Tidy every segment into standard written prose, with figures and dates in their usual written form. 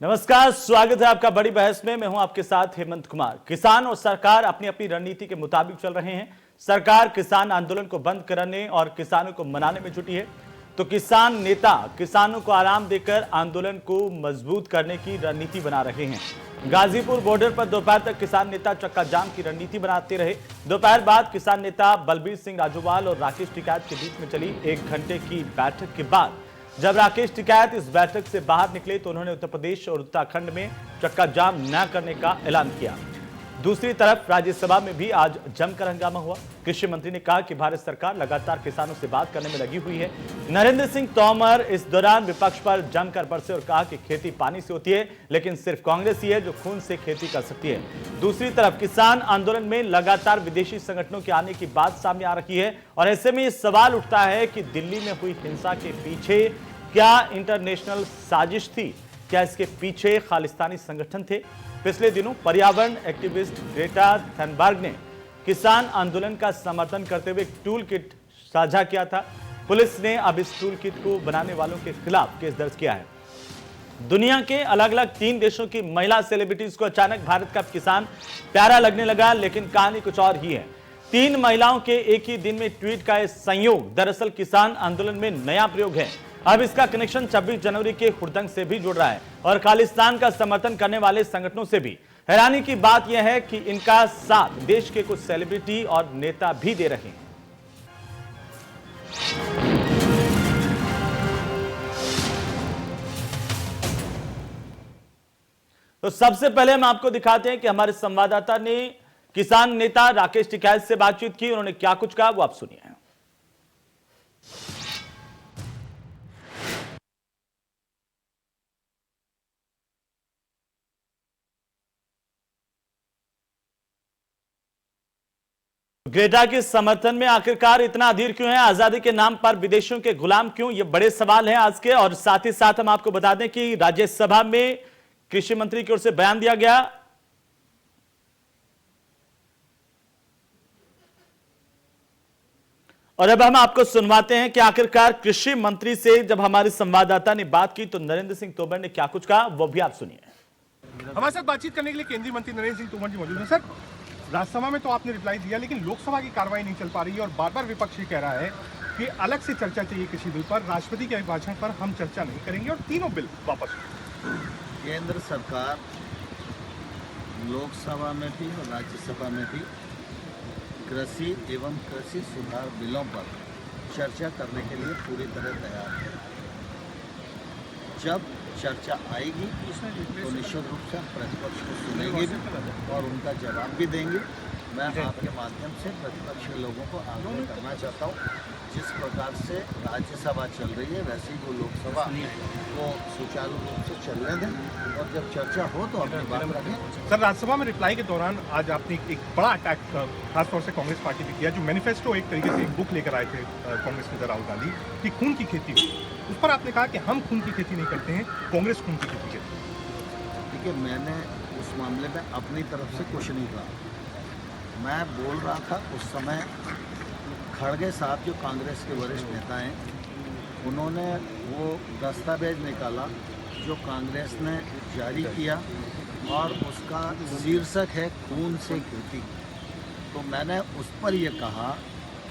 नमस्कार, स्वागत है आपका बड़ी बहस में। मैं हूं आपके साथ हेमंत कुमार। किसान और सरकार अपनी अपनी रणनीति के मुताबिक चल रहे हैं। सरकार किसान आंदोलन को बंद कराने और किसानों को मनाने में जुटी है, तो किसान नेता किसानों को आराम देकर आंदोलन को मजबूत करने की रणनीति बना रहे हैं। गाजीपुर बॉर्डर पर दोपहर तक किसान नेता चक्का जाम की रणनीति बनाते रहे। दोपहर बाद किसान नेता बलबीर सिंह राजोवाल और राकेश टिकैत के बीच में चली 1 घंटे की बैठक के बाद जब राकेश टिकैत इस बैठक से बाहर निकले तो उन्होंने उत्तर प्रदेश और उत्तराखंड में चक्का जाम न करने का ऐलान किया। दूसरी तरफ राज्यसभा में भी आज जमकर हंगामा हुआ। कृषि मंत्री ने कहा कि भारत सरकार लगातार किसानों से बात करने में लगी हुई है। नरेंद्र सिंह तोमर इस दौरान विपक्ष पर जमकर बरसे और कहा कि खेती पानी से होती है, लेकिन सिर्फ कांग्रेस ही है जो खून से खेती कर सकती है। दूसरी तरफ किसान आंदोलन में लगातार विदेशी संगठनों के आने की बात सामने आ रही है और ऐसे में यह सवाल उठता है कि दिल्ली में हुई हिंसा के पीछे क्या इंटरनेशनल साजिश थी? क्या इसके पीछे खालिस्तानी संगठन थे? पिछले दिनों पर्यावरण एक्टिविस्ट ग्रेटा थनबर्ग ने किसान आंदोलन का समर्थन करते हुए एक टूल किट साझा किया था। पुलिस ने अब इस टूल किट को बनाने वालों के खिलाफ केस दर्ज किया है। दुनिया के अलग अलग 3 देशों की महिला सेलिब्रिटीज को अचानक भारत का किसान प्यारा लगने लगा, लेकिन कहानी कुछ और ही है। 3 महिलाओं के एक ही दिन में ट्वीट का यह संयोग दरअसल किसान आंदोलन में नया प्रयोग है। अब इसका कनेक्शन 26 जनवरी के हुड़दंग से भी जुड़ रहा है और खालिस्तान का समर्थन करने वाले संगठनों से भी। हैरानी की बात यह है कि इनका साथ देश के कुछ सेलिब्रिटी और नेता भी दे रहे हैं। तो सबसे पहले हम आपको दिखाते हैं कि हमारे संवाददाता ने किसान नेता राकेश टिकैत से बातचीत की। उन्होंने क्या कुछ कहा वो आप सुनिए। ग्रेटा के समर्थन में आखिरकार इतना अधीर क्यों है? आजादी के नाम पर विदेशियों के गुलाम क्यों? ये बड़े सवाल हैं आज के। और साथ ही साथ हम आपको बता दें कि राज्यसभा में कृषि मंत्री की ओर से बयान दिया गया। और अब हम आपको सुनवाते हैं कि आखिरकार कृषि मंत्री से जब हमारे संवाददाता ने बात की तो नरेंद्र सिंह तोमर ने क्या कुछ कहा वो भी आप सुनिए। हमारे साथ बातचीत करने के लिए केंद्रीय मंत्री नरेंद्र सिंह तोमर जी मौजूद हैं। सर, राज्यसभा में तो आपने रिप्लाई दिया, लेकिन लोकसभा की कार्रवाई नहीं चल पा रही है और बार बार विपक्ष ये कह रहा है कि अलग से चर्चा चाहिए किसी बिल पर। राष्ट्रपति के अभिभाषण पर हम चर्चा नहीं करेंगे और तीनों बिल वापस। केंद्र सरकार लोकसभा में भी और राज्यसभा में भी कृषि एवं कृषि सुधार बिलों पर चर्चा करने के लिए पूरी तरह तैयार है। जब चर्चा आएगी तो निश्चित रूप से प्रतिपक्ष को सुनेंगे भी और उनका जवाब भी देंगे। मैं आपके माध्यम से प्रतिपक्ष के लोगों को आग्रह करना चाहता हूँ, जिस प्रकार से राज्यसभा चल रही है वैसे ही वो लोकसभा को सुचारू रूप से चलने दें और जब चर्चा हो तो अपनी बात रखें। सर, राज्यसभा में रिप्लाई के दौरान आज आपने एक बड़ा अटैक खासतौर से कांग्रेस पार्टी ने किया, जो मैनिफेस्टो एक तरीके से एक बुक लेकर आए थे कांग्रेस नेता राहुल गांधी कि खून की खेती हुई। उस पर आपने कहा कि हम खून की खेती नहीं करते हैं, कांग्रेस खून की खेती करती है। देखिए, मैंने उस मामले में अपनी तरफ से कुछ नहीं कहा। मैं बोल रहा था उस समय खड़गे साहब जो कांग्रेस के वरिष्ठ नेता हैं, उन्होंने वो दस्तावेज निकाला जो कांग्रेस ने जारी किया और उसका शीर्षक है खून से खेती। तो मैंने उस पर ये कहा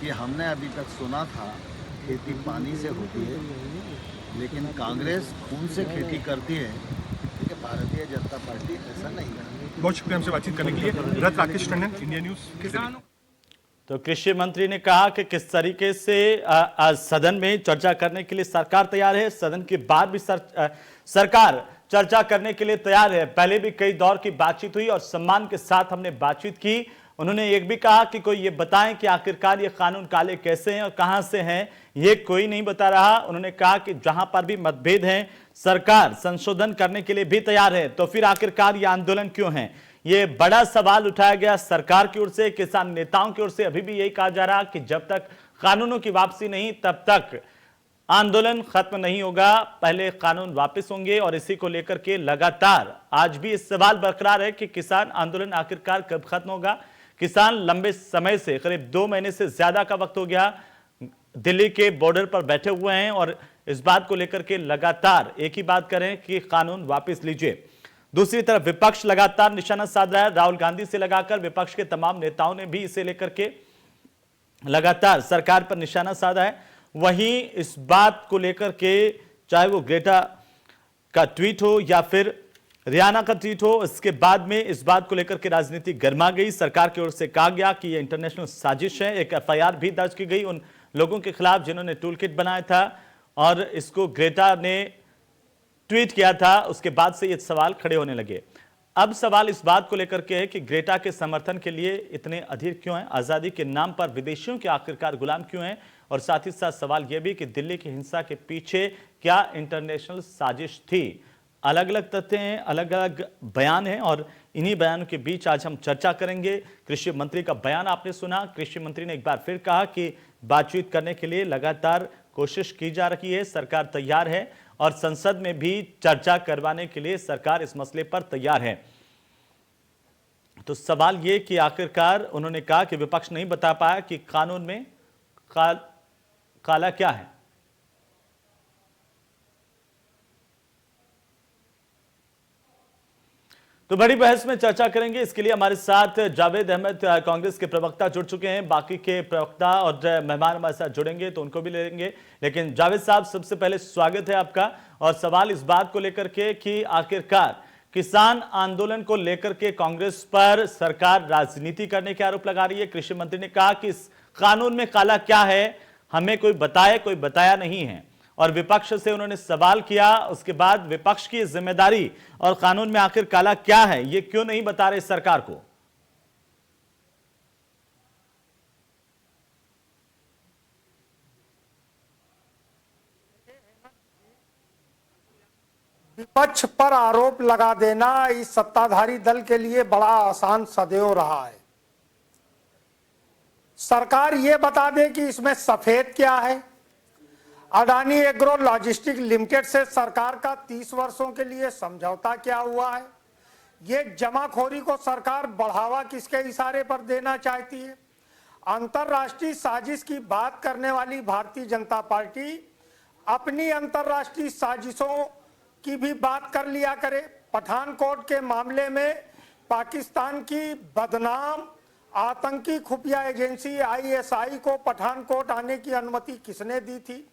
कि हमने अभी तक सुना था खेती पानी से होती है, लेकिन कांग्रेस खून से खेती करती है। देखिए, भारतीय जनता पार्टी ऐसा नहीं है। बहुत शुक्रिया हमसे बातचीत करने के लिए। रथ राकेश टंडन, इंडिया न्यूज। तो कृषि मंत्री ने कहा कि किस तरीके से सदन में चर्चा करने के लिए सरकार तैयार है। सदन के बाद भी सरकार चर्चा करने के लिए तैयार है। पहले भी कई दौर की बातचीत हुई और सम्मान के साथ हमने बातचीत की। उन्होंने एक भी कहा कि कोई ये बताएं कि आखिरकार ये कानून काले कैसे हैं और कहां से हैं, ये कोई नहीं बता रहा। उन्होंने कहा कि जहां पर भी मतभेद हैं सरकार संशोधन करने के लिए भी तैयार है। तो फिर आखिरकार ये आंदोलन क्यों है? ये बड़ा सवाल उठाया गया सरकार की ओर से, किसान नेताओं की ओर से। अभी भी यही कहा जा रहा कि जब तक कानूनों की वापसी नहीं तब तक आंदोलन खत्म नहीं होगा। पहले कानून वापस होंगे और इसी को लेकर के लगातार आज भी इस सवाल बरकरार है कि किसान आंदोलन आखिरकार कब खत्म होगा। किसान लंबे समय से, करीब 2 महीने से ज्यादा का वक्त हो गया, दिल्ली के बॉर्डर पर बैठे हुए हैं और इस बात को लेकर के लगातार एक ही बात करें कि कानून वापस लीजिए। दूसरी तरफ विपक्ष लगातार निशाना साध रहा है। राहुल गांधी से लगाकर विपक्ष के तमाम नेताओं ने भी इसे लेकर के लगातार सरकार पर निशाना साधा है। वहीं इस बात को लेकर के चाहे वो ग्रेटा का ट्वीट हो या फिर रियाना का ट्वीट हो, इसके बाद में इस बात को लेकर के राजनीति गर्मा गई। सरकार की ओर से कहा गया कि यह इंटरनेशनल साजिश है। एक एफआईआर भी दर्ज की गई उन लोगों के खिलाफ जिन्होंने टूल किट बनाया था और इसको ग्रेटा ने ट्वीट किया था। उसके बाद से ये सवाल खड़े होने लगे। अब सवाल इस बात को लेकर के है कि ग्रेटा के समर्थन के लिए इतने अधीर क्यों हैं? आजादी के नाम पर विदेशियों के आखिरकार गुलाम क्यों हैं? और साथ ही साथ सवाल यह भी कि दिल्ली की हिंसा के पीछे क्या इंटरनेशनल साजिश थी? अलग अलग तथ्य हैं, अलग अलग बयान हैं और इन्हीं बयानों के बीच आज हम चर्चा करेंगे। कृषि मंत्री का बयान आपने सुना। कृषि मंत्री ने एक बार फिर कहा कि बातचीत करने के लिए लगातार कोशिश की जा रही है, सरकार तैयार है और संसद में भी चर्चा करवाने के लिए सरकार इस मसले पर तैयार है। तो सवाल ये कि आखिरकार उन्होंने कहा कि विपक्ष नहीं बता पाया कि कानून में काला क्या है। तो बड़ी बहस में चर्चा करेंगे। इसके लिए हमारे साथ जावेद अहमद कांग्रेस के प्रवक्ता जुड़ चुके हैं। बाकी के प्रवक्ता और मेहमान हमारे साथ जुड़ेंगे तो उनको भी ले लेंगे। लेकिन जावेद साहब, सबसे पहले स्वागत है आपका। और सवाल इस बात को लेकर के कि आखिरकार किसान आंदोलन को लेकर के कांग्रेस पर सरकार राजनीति करने के आरोप लगा रही है। कृषि मंत्री ने कहा कि इस कानून में काला क्या है, हमें कोई बताया नहीं है। और विपक्ष से उन्होंने सवाल किया। उसके बाद विपक्ष की जिम्मेदारी और कानून में आखिर काला क्या है, ये क्यों नहीं बता रहे सरकार को? विपक्ष पर आरोप लगा देना इस सत्ताधारी दल के लिए बड़ा आसान सदैव रहा है। सरकार ये बता दे कि इसमें सफेद क्या है। अडानी एग्रो लॉजिस्टिक लिमिटेड से सरकार का 30 वर्षों के लिए समझौता क्या हुआ है। ये जमाखोरी को सरकार बढ़ावा किसके इशारे पर देना चाहती है। अंतर्राष्ट्रीय साजिश की बात करने वाली भारतीय जनता पार्टी अपनी अंतर्राष्ट्रीय साजिशों की भी बात कर लिया करे। पठानकोट के मामले में पाकिस्तान की बदनाम आतंकी खुफिया एजेंसी आईएसआई को पठानकोट आने की अनुमति किसने दी थी?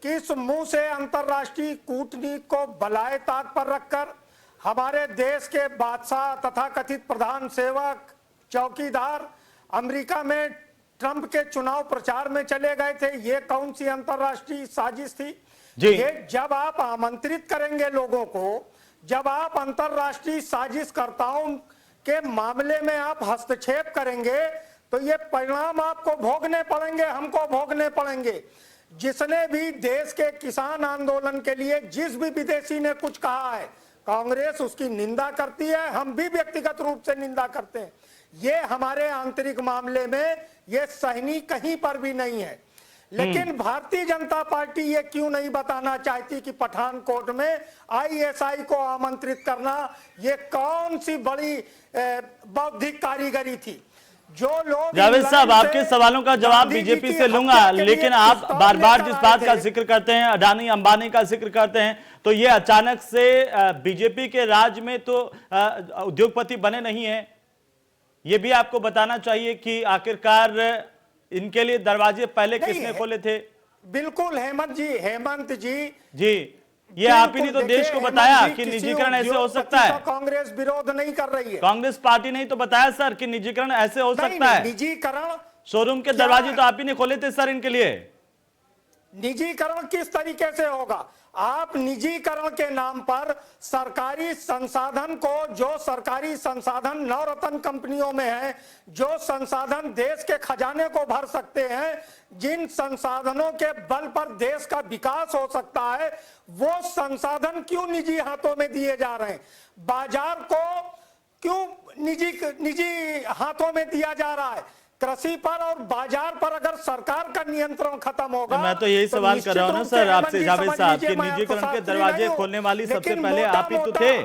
किस मुंह से अंतर्राष्ट्रीय कूटनीति को बलाए ताक पर रखकर हमारे देश के बादशाह तथा कथित प्रधान सेवक चौकीदार अमेरिका में ट्रंप के चुनाव प्रचार में चले गए थे? ये कौन सी अंतर्राष्ट्रीय साजिश थी? ये जब आप आमंत्रित करेंगे लोगों को, जब आप अंतर्राष्ट्रीय साजिशकर्ताओं के मामले में आप हस्तक्षेप करेंगे तो ये परिणाम आपको भोगने पड़ेंगे, हमको भोगने पड़ेंगे। जिसने भी देश के किसान आंदोलन के लिए जिस भी विदेशी ने कुछ कहा है, कांग्रेस उसकी निंदा करती है, हम भी व्यक्तिगत रूप से निंदा करते हैं। ये हमारे आंतरिक मामले में ये सहनीय कहीं पर भी नहीं है। लेकिन भारतीय जनता पार्टी ये क्यों नहीं बताना चाहती कि पठानकोट में आईएसआई को आमंत्रित करना ये कौन सी बड़ी बौद्धिक कारीगरी थी? जो लोग जावेद साहब, आपके सवालों का जवाब बीजेपी से लूंगा, लेकिन आप बार बार जिस बात का जिक्र करते हैं, अडानी अंबानी का जिक्र करते हैं, तो ये अचानक से बीजेपी के राज में तो उद्योगपति बने नहीं है। ये भी आपको बताना चाहिए कि आखिरकार इनके लिए दरवाजे पहले किसने खोले थे? बिल्कुल हेमंत जी ये आप ही ने तो देश को बताया कि निजीकरण ऐसे हो सकता है। कांग्रेस विरोध नहीं कर रही है। कांग्रेस पार्टी ने ही तो बताया सर कि निजीकरण ऐसे हो सकता है। निजीकरण शोरूम के दरवाजे तो आप ही ने खोले थे सर इनके लिए। निजीकरण किस तरीके से होगा? आप निजीकरण के नाम पर सरकारी संसाधन को, जो सरकारी संसाधन नवरत्न कंपनियों में है, जो संसाधन देश के खजाने को भर सकते हैं, जिन संसाधनों के बल पर देश का विकास हो सकता है, वो संसाधन क्यों निजी हाथों में दिए जा रहे हैं? बाजार को क्यों निजी हाथों में दिया जा रहा है? कृषि पर और बाजार पर अगर सरकार का नियंत्रण खत्म होगा, मैं तो यही सवाल कर रहा हूं ना सर आपसे जावेद साहब कि निजीकरण के दरवाजे खोलने वाली सबसे पहले आप ही तो थे।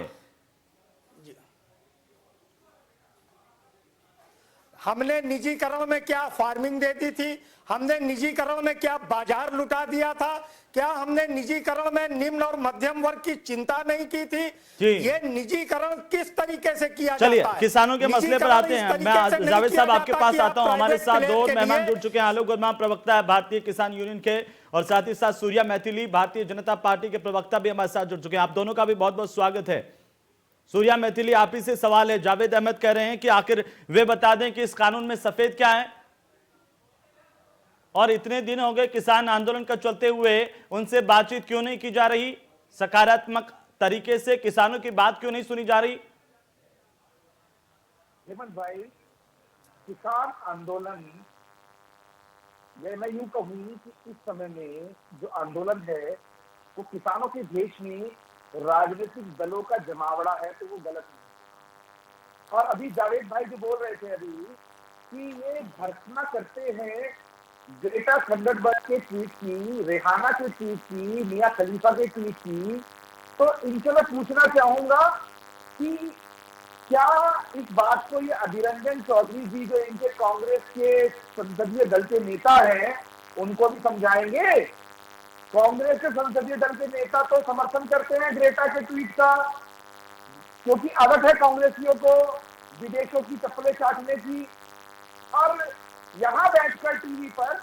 हमने निजीकरण में क्या फार्मिंग दे दी थी? हमने निजीकरण में क्या बाजार लुटा दिया था? क्या हमने निजीकरण में निम्न और मध्यम वर्ग की चिंता नहीं की थी? ये निजीकरण किस तरीके से किया जाता है? चलिए किसानों के मसले पर आते हैं। मैं जावेद साहब आपके पास आता हूं। हमारे साथ दो मेहमान जुड़ चुके हैं। आलोक वर्मा प्रवक्ता है भारतीय किसान यूनियन के, और साथ ही साथ सूर्या मैथिली भारतीय जनता पार्टी के प्रवक्ता भी हमारे साथ जुड़ चुके हैं। आप दोनों का भी बहुत बहुत स्वागत है। सूर्या मैथिली, आप ही से सवाल है। जावेद अहमद कह रहे हैं कि आखिर वे बता दें कि इस कानून में सफेद क्या है, और इतने दिन हो गए किसान आंदोलन का चलते हुए, उनसे बातचीत क्यों नहीं की जा रही? सकारात्मक तरीके से किसानों की बात क्यों नहीं सुनी जा रही? हेमंत भाई, किसान आंदोलन, ये मैं यूं कहूं कि इस समय में जो आंदोलन है वो किसानों के देश में राजनीतिक दलों का जमावड़ा है, तो वो गलत नहीं। और अभी जावेद भाई जो बोल रहे थे अभी कि ये भर्त्सना करते हैं ग्रेटा थंडरबर्ड के ट्वीट की, रेहाना के ट्वीट की, मियां खलीफा के ट्वीट की, तो इनसे मैं पूछना चाहूंगा कि क्या इस बात को ये अभिरंजन चौधरी जी जो इनके कांग्रेस के संसदीय दल के नेता हैं उनको भी समझाएंगे? कांग्रेस के संसदीय दल के नेता तो समर्थन करते हैं ग्रेटा के ट्वीट का, क्योंकि आदत है कांग्रेसियों को विदेशों की चप्पलें चाटने की, और यहाँ बैठकर टीवी पर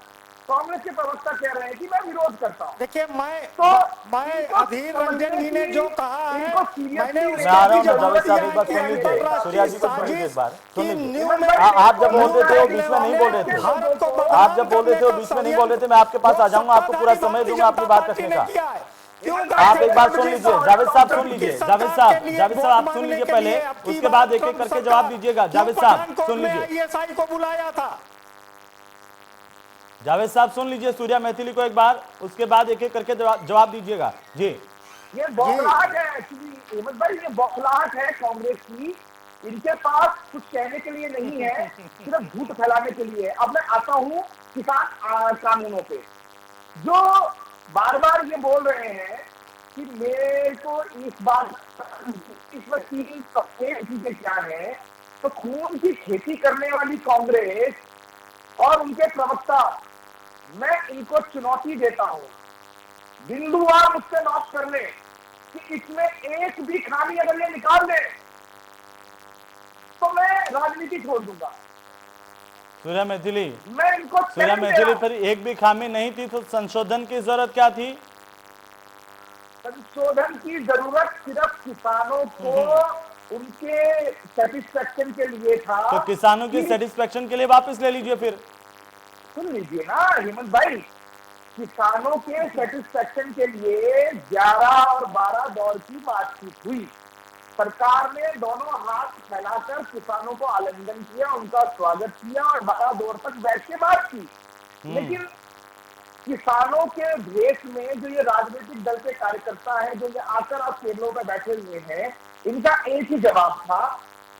कांग्रेस के प्रवक्ता कह रहे हैं कि मैं विरोध करता हूँ। देखिए, मैं अधीर रंजन जी ने जो कहा है, मैंने मैं आ रहा हूँ जावेद साहब, एक बार सुन लीजिए। सूर्या जी को सुन लीजिए एक बार, सुन लीजिए। आप जब बोल रहे थे वो बीच में नहीं बोल रहे थे, आप जब बोल रहे थे वो बीच में नहीं बोल रहे थे। मैं आपके पास आ जाऊंगा, आपको पूरा समय दूंगा अपनी बात रखने का। आप एक बात सुन लीजिए, जावेद साहब सुन लीजिए। जावेद साहब आप सुन लीजिए पहले, उसके बाद एक एक करके जवाब दीजिएगा। जावेद साहब सुन लीजिए, को बुलाया था। जावेद साहब सुन लीजिए सूर्या मैथिली को एक बार, उसके बाद एक एक करके जवाब दीजिएगा। जी, ये बौखलाहट है एक्चुअली हेमंत भाई, ये बौखलाहट है कांग्रेस की। इनके पास कुछ कहने के लिए नहीं है, सिर्फ झूठ फैलाने के लिए। अब मैं आता हूँ किसान कानूनों पे, जो बार बार ये बोल रहे हैं कि मेरे को इस बात इसमें तीन चीजें क्या है, तो खून की खेती करने वाली कांग्रेस और उनके प्रवक्ता, मैं इनको चुनौती देता हूं, बिंदुवार मुझसे बात कर ले कि इसमें एक भी खामी अगर ये निकाल दे तो मैं राजनीति छोड़ दूंगा। सूर्या मैथिली, मैं इनको सूर्या मैथिली पर एक भी खामी नहीं थी, तो संशोधन की जरूरत क्या थी? संशोधन की जरूरत सिर्फ किसानों को उनके सेटिस्फेक्शन के लिए था। तो किसानों की सेटिस्फेक्शन के लिए वापस ले लीजिए फिर। सुन लीजिए ना हेमंत भाई, किसानों के सेटिस्फेक्शन के लिए 11 और 12 दौर की बातचीत हुई। सरकार ने दोनों हाथ फैलाकर किसानों को आलिंगन किया, उनका स्वागत किया और 12 दौर तक बैठ के बात की। लेकिन किसानों के भेष में जो ये राजनीतिक दल के कार्यकर्ता हैं, जो ये आकर आप टेबलों पर बैठे हुए हैं, इनका एक ही जवाब था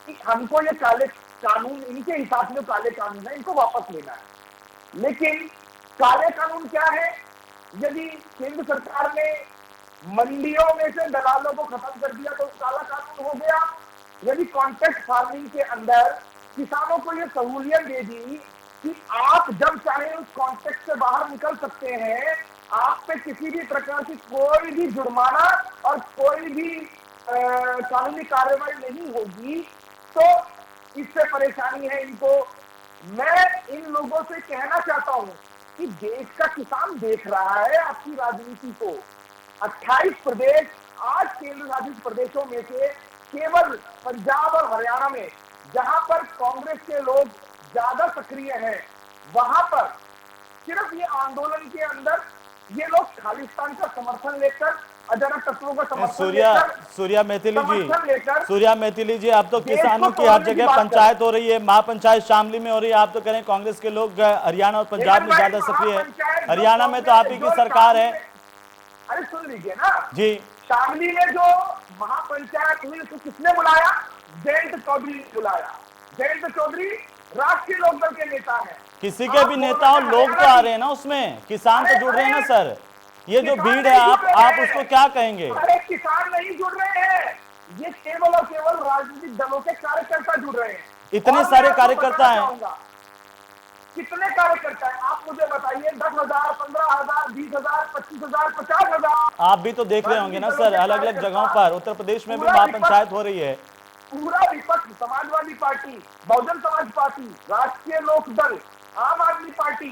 कि हमको ये काले कानून, इनके हिसाब से जो काले कानून है, इनको वापस लेना है। लेकिन काले कानून क्या है? यदि केंद्र सरकार ने मंडियों में से दलालों को खत्म कर दिया तो काला कानून हो गया। यदि कॉन्ट्रैक्ट फार्मिंग के अंदर किसानों को यह सहूलियत दे दी कि आप जब चाहे उस कॉन्ट्रैक्ट से बाहर निकल सकते हैं, आप पे किसी भी प्रकार की कोई भी जुर्माना और कोई भी कानूनी कार्रवाई नहीं होगी, तो इससे परेशानी है इनको। मैं इन लोगों से कहना चाहता हूं कि देश का किसान देख रहा है आपकी राजनीति को। 28 प्रदेश, आज केंद्र शासित प्रदेशों में से केवल पंजाब और हरियाणा में, जहां पर कांग्रेस के लोग ज्यादा सक्रिय हैं, वहां पर सिर्फ ये आंदोलन के अंदर ये लोग खालिस्तान का समर्थन लेकर, अजनक तत्वों का समर्थन लेकर, सूर्या मैथिली जी, अब तो किसानों की हर जगह पंचायत हो रही है। महापंचायत शामली में हो रही है। आप तो करें कांग्रेस के लोग हरियाणा और पंजाब में ज्यादा सक्रिय है। हरियाणा में तो आप ही की सरकार है। अरे सुन लीजिए ना जी, शामली में जो महापंचायत हुई तो किसने बुलाया? जयंत चौधरी ने बुलाया। जयंत चौधरी राष्ट्रीय लोकदल के नेता हैं। किसी के भी नेता हो, लोग तो आ रहे हैं ना उसमें, किसान तो जुड़ रहे हैं ना सर। ये जो भीड़ है, आप उसको क्या कहेंगे? अरे किसान नहीं जुड़ रहे हैं, ये केवल और केवल राजनीतिक दलों के कार्यकर्ता जुड़ रहे हैं। इतने सारे कार्यकर्ता हैं। कितने कार्यकर्ता है आप मुझे बताइए? 10,000, 15,000, 20,000, 25,000, 50,000। आप भी तो देख रहे होंगे ना सर, अलग अलग जगहों पर उत्तर प्रदेश में भी महापंचायत हो रही है। पूरा विपक्ष, समाजवादी पार्टी, बहुजन समाज पार्टी, राष्ट्रीय लोकदल, आम आदमी पार्टी,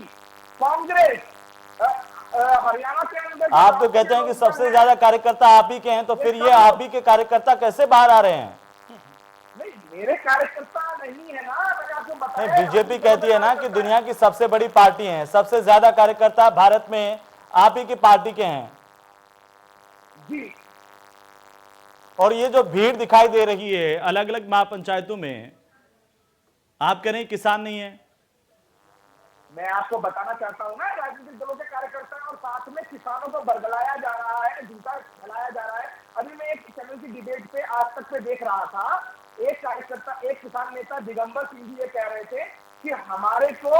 कांग्रेस, हरियाणा के अंदर आप तो कहते हैं कि सबसे ज्यादा कार्यकर्ता आप ही के हैं, तो फिर ये आप ही के कार्यकर्ता कैसे बाहर आ रहे हैं? नहीं, मेरे कार्यकर्ता नहीं है ना, मैंने आपको बताया। बीजेपी कहती है ना कि दुनिया की सबसे बड़ी पार्टी है, सबसे ज्यादा कार्यकर्ता भारत में आप ही की पार्टी के हैं जी। और ये जो भीड़ दिखाई दे रही है अलग अलग महापंचायतों में, आप कह रहे हैं किसान नहीं है? मैं आपको बताना चाहता हूँ ना, राजनीतिक दलों के कार्यकर्ता और साथ में किसानों को बरगलाया जा रहा है, झूठा फैलाया जा रहा है। अभी मैं एक चैनल की डिबेट पे आज तक पे देख रहा था, एक कार्यकर्ता, एक किसान नेता दिगंबर सिंह जी ये कह रहे थे कि हमारे को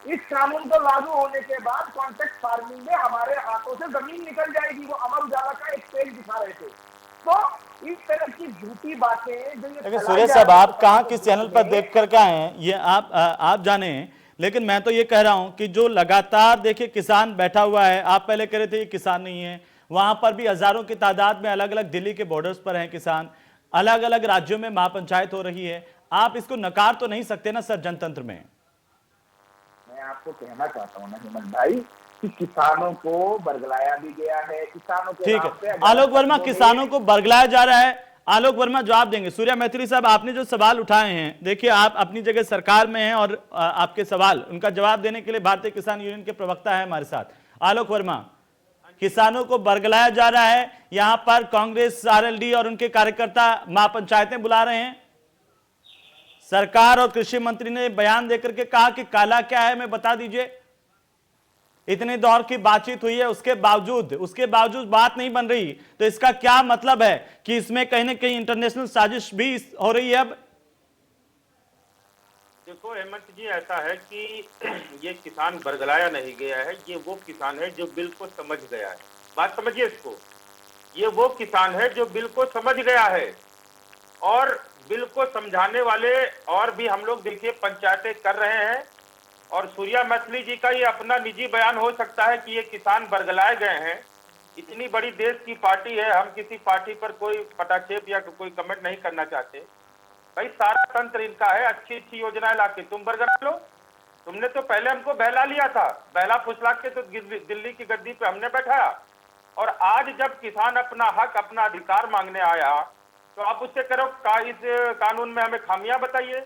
इस कानून को लागू होने के बाद कॉन्ट्रैक्ट फार्मिंग में हमारे हाथों से जमीन निकल जाएगी। वो अमर उजाला का एक पेज दिखा रहे थे। तो इस तरह की झूठी बातें जो लेकिन सुरेश साहब, आप कहाँ किस चैनल पर देख कर के आए हैं ये आप जाने, लेकिन मैं तो ये कह रहा हूं कि जो लगातार देखिए किसान बैठा हुआ है, आप पहले कह रहे थे ये किसान नहीं है, वहां पर भी हजारों की तादाद में अलग अलग दिल्ली के बॉर्डर्स पर हैं किसान, अलग अलग राज्यों में महापंचायत हो रही है, आप इसको नकार तो नहीं सकते ना सर जनतंत्र में? मैं आपको कहना चाहता हूँ ना हेमंत भाई कि किसानों को बरगलाया भी गया है, किसानों के ठीक नाम पे है, आलोक वर्मा, किसानों को बरगलाया जा रहा है, आलोक वर्मा जवाब देंगे। सूर्या मैथिली साहब, आपने जो सवाल उठाए हैं, देखिए आप अपनी जगह सरकार में हैं और आपके सवाल उनका जवाब देने के लिए भारतीय किसान यूनियन के प्रवक्ता है हमारे साथ। आलोक वर्मा, किसानों को बरगलाया जा रहा है, यहां पर कांग्रेस, आरएलडी और उनके कार्यकर्ता महापंचायतें बुला रहे हैं। सरकार और कृषि मंत्री ने बयान देकर के कहा कि काला क्या है हमें बता दीजिए। इतने दौर की बातचीत हुई है, उसके बावजूद बात नहीं बन रही, तो इसका क्या मतलब है कि इसमें कहीं ना कहीं इंटरनेशनल साजिश भी हो रही है? अब देखो हेमंत जी, ऐसा है कि ये किसान बरगलाया नहीं गया है, ये वो किसान है जो बिल को समझ गया है। बात समझिए इसको, ये वो किसान है जो बिल को समझ गया है और बिल को समझाने वाले और भी हम लोग देखिए पंचायतें कर रहे हैं। और सूर्या मैथिली जी का ये अपना निजी बयान हो सकता है कि ये किसान बरगलाए गए हैं। इतनी बड़ी देश की पार्टी है, हम किसी पार्टी पर कोई पटाक्षेप या कोई कमेंट नहीं करना चाहते। भाई सारा तंत्र इनका है, अच्छी अच्छी योजनाएं लाके तुम बरगला लो। तुमने तो पहले हमको बहला लिया था, बहला फुसला के तो दिल्ली की गद्दी पे हमने बैठाया, और आज जब किसान अपना हक, अपना अधिकार मांगने आया तो आप उससे करो इस कानून में हमें खामियां बताइए।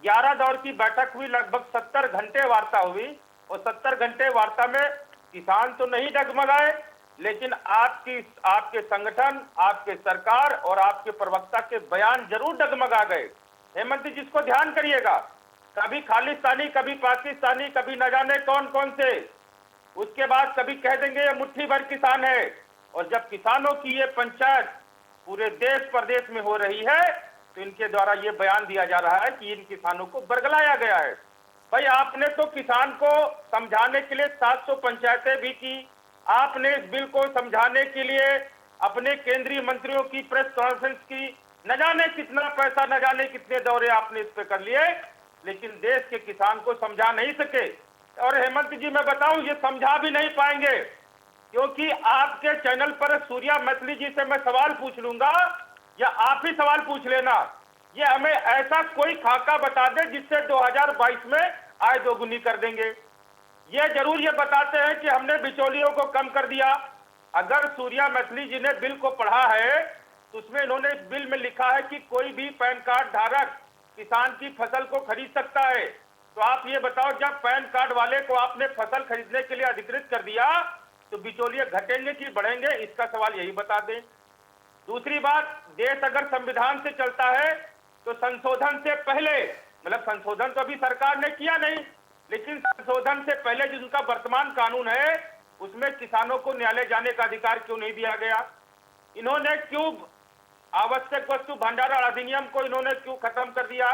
11 दौर की बैठक हुई, लगभग 70 घंटे वार्ता हुई, और 70 घंटे वार्ता में किसान तो नहीं डगमगाए, लेकिन आपके संगठन, आपके सरकार और आपके प्रवक्ता के बयान जरूर डगमगा गए। हेमंत जी, जिसको ध्यान करिएगा, कभी खालिस्तानी, कभी पाकिस्तानी, कभी न जाने कौन कौन से, उसके बाद कभी कह देंगे ये मुट्ठी भर किसान है। और जब किसानों की ये पंचायत पूरे देश प्रदेश में हो रही है तो इनके द्वारा ये बयान दिया जा रहा है कि इन किसानों को बरगलाया गया है। भाई आपने तो किसान को समझाने के लिए 700 पंचायतें भी की, आपने इस बिल को समझाने के लिए अपने केंद्रीय मंत्रियों की प्रेस कॉन्फ्रेंस की, न जाने कितना पैसा, न जाने कितने दौरे आपने इस पे कर लिए, लेकिन देश के किसान को समझा नहीं सके। और हेमंत जी मैं बताऊं, ये समझा भी नहीं पाएंगे, क्योंकि आपके चैनल पर सूर्या मैथिली जी से मैं सवाल पूछ लूंगा या आप ही सवाल पूछ लेना, ये हमें ऐसा कोई खाका बता दे जिससे 2022 में आय दोगुनी कर देंगे। ये जरूर ये बताते हैं कि हमने बिचौलियों को कम कर दिया। अगर सूर्या मैथिली जी ने बिल को पढ़ा है तो उसमें इन्होंने इस बिल में लिखा है कि कोई भी पैन कार्ड धारक किसान की फसल को खरीद सकता है। तो आप ये बताओ, जब पैन कार्ड वाले को आपने फसल खरीदने के लिए अधिकृत कर दिया तो बिचौलिए घटेंगे कि बढ़ेंगे, इसका सवाल यही बता दें। दूसरी बात, देश अगर संविधान से चलता है तो संशोधन से पहले, मतलब संशोधन तो अभी सरकार ने किया नहीं, लेकिन संशोधन से पहले जिनका वर्तमान कानून है उसमें किसानों को न्यायालय जाने का अधिकार क्यों नहीं दिया गया? इन्होंने क्यों आवश्यक वस्तु भंडारण अधिनियम को इन्होंने क्यों खत्म कर दिया?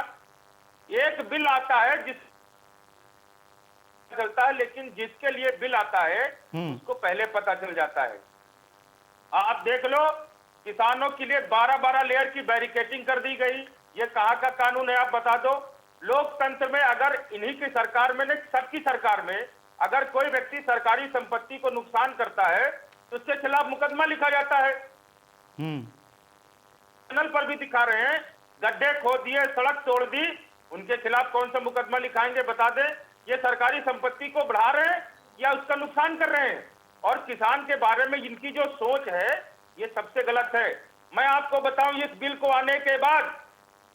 एक बिल आता है जिस चलता है, लेकिन जिसके लिए बिल आता है उसको पहले पता चल जाता है। आप देख लो, किसानों के लिए 12-12 लेयर की बैरिकेटिंग कर दी गई। ये कहां का कानून है आप बता दो? लोकतंत्र में अगर इन्हीं की सरकार में नहीं, सबकी सरकार में अगर कोई व्यक्ति सरकारी संपत्ति को नुकसान करता है तो उसके खिलाफ मुकदमा लिखा जाता है। चैनल पर भी दिखा रहे हैं, गड्ढे खोद दिए, सड़क तोड़ दी, उनके खिलाफ कौन सा मुकदमा लिखाएंगे बता दें। ये सरकारी संपत्ति को बढ़ा रहे हैं या उसका नुकसान कर रहे हैं। और किसान के बारे में इनकी जो सोच है ये सबसे गलत है। मैं आपको बताऊं, इस बिल को आने के बाद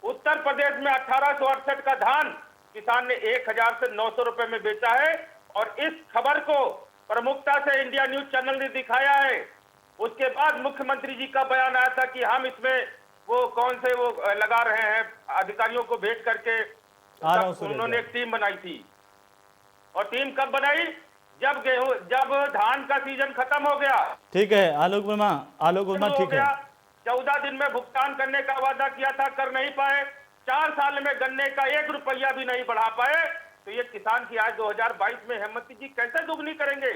उत्तर प्रदेश में 1868 का धान किसान ने 1000 से 900 रुपए में बेचा है। और इस खबर को प्रमुखता से इंडिया न्यूज चैनल ने दिखाया है। उसके बाद मुख्यमंत्री जी का बयान आया था कि हम इसमें वो कौन से वो लगा रहे हैं, अधिकारियों को भेज करके उन्होंने एक टीम बनाई थी। और टीम कब बनाई? जब धान का सीजन खत्म हो गया। ठीक है आलोक वर्मा ठीक है। 14 दिन में भुगतान करने का वादा किया था, कर नहीं पाए। 4 साल में गन्ने का 1 रुपया भी नहीं बढ़ा पाए। तो ये किसान की आज 2022 में हेमंत जी कैसे दुगनी करेंगे?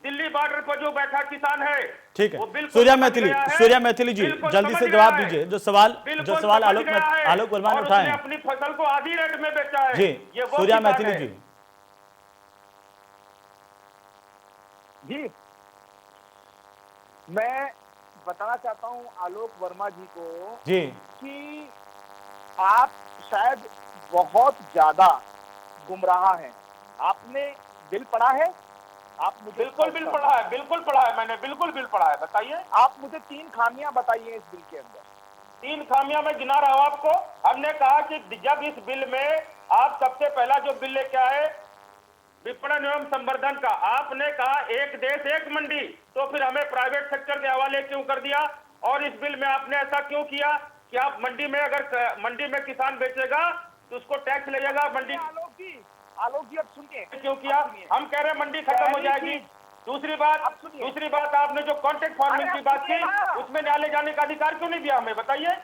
दिल्ली बॉर्डर पर जो बैठा किसान है, ठीक है। सूर्या मैथिली जी जल्दी से जवाब दीजिए जो सवाल आलोक वर्मा ने उठाए हैं। अपनी फसल को आधी रेट में बेचा है। जी ये सूर्या मैथिली जी, मैं बताना चाहता हूं आलोक वर्मा जी को जी कि आप शायद बहुत ज्यादा गुमराह हैं। आपने बिल पढ़ा है? आप मुझे बिल्कुल बिल पढ़ा है, बिल्कुल पढ़ा है, मैंने बिल्कुल बिल पढ़ा है। बताइए। आप मुझे 3 खामियां बताइए इस बिल के अंदर। 3 खामियां मैं गिना रहा हूं आपको। हमने कहा कि जब इस बिल में आप सबसे पहला जो बिल लेके आए विपणन एवं संवर्धन का, आपने कहा एक देश एक मंडी, तो फिर हमें प्राइवेट सेक्टर के हवाले क्यों कर दिया? और इस बिल में आपने ऐसा क्यों किया कि आप मंडी में अगर मंडी में किसान बेचेगा तो उसको टैक्स लगेगा? मंडी आलोक जी अब सुनिए क्यों किया? हम कह रहे हैं मंडी खत्म हो जाएगी। दूसरी बात आपने जो कॉन्ट्रैक्ट फार्मिंग की बात की, उसमें न्यायालय जाने का अधिकार क्यों नहीं दिया हमें? बताइए।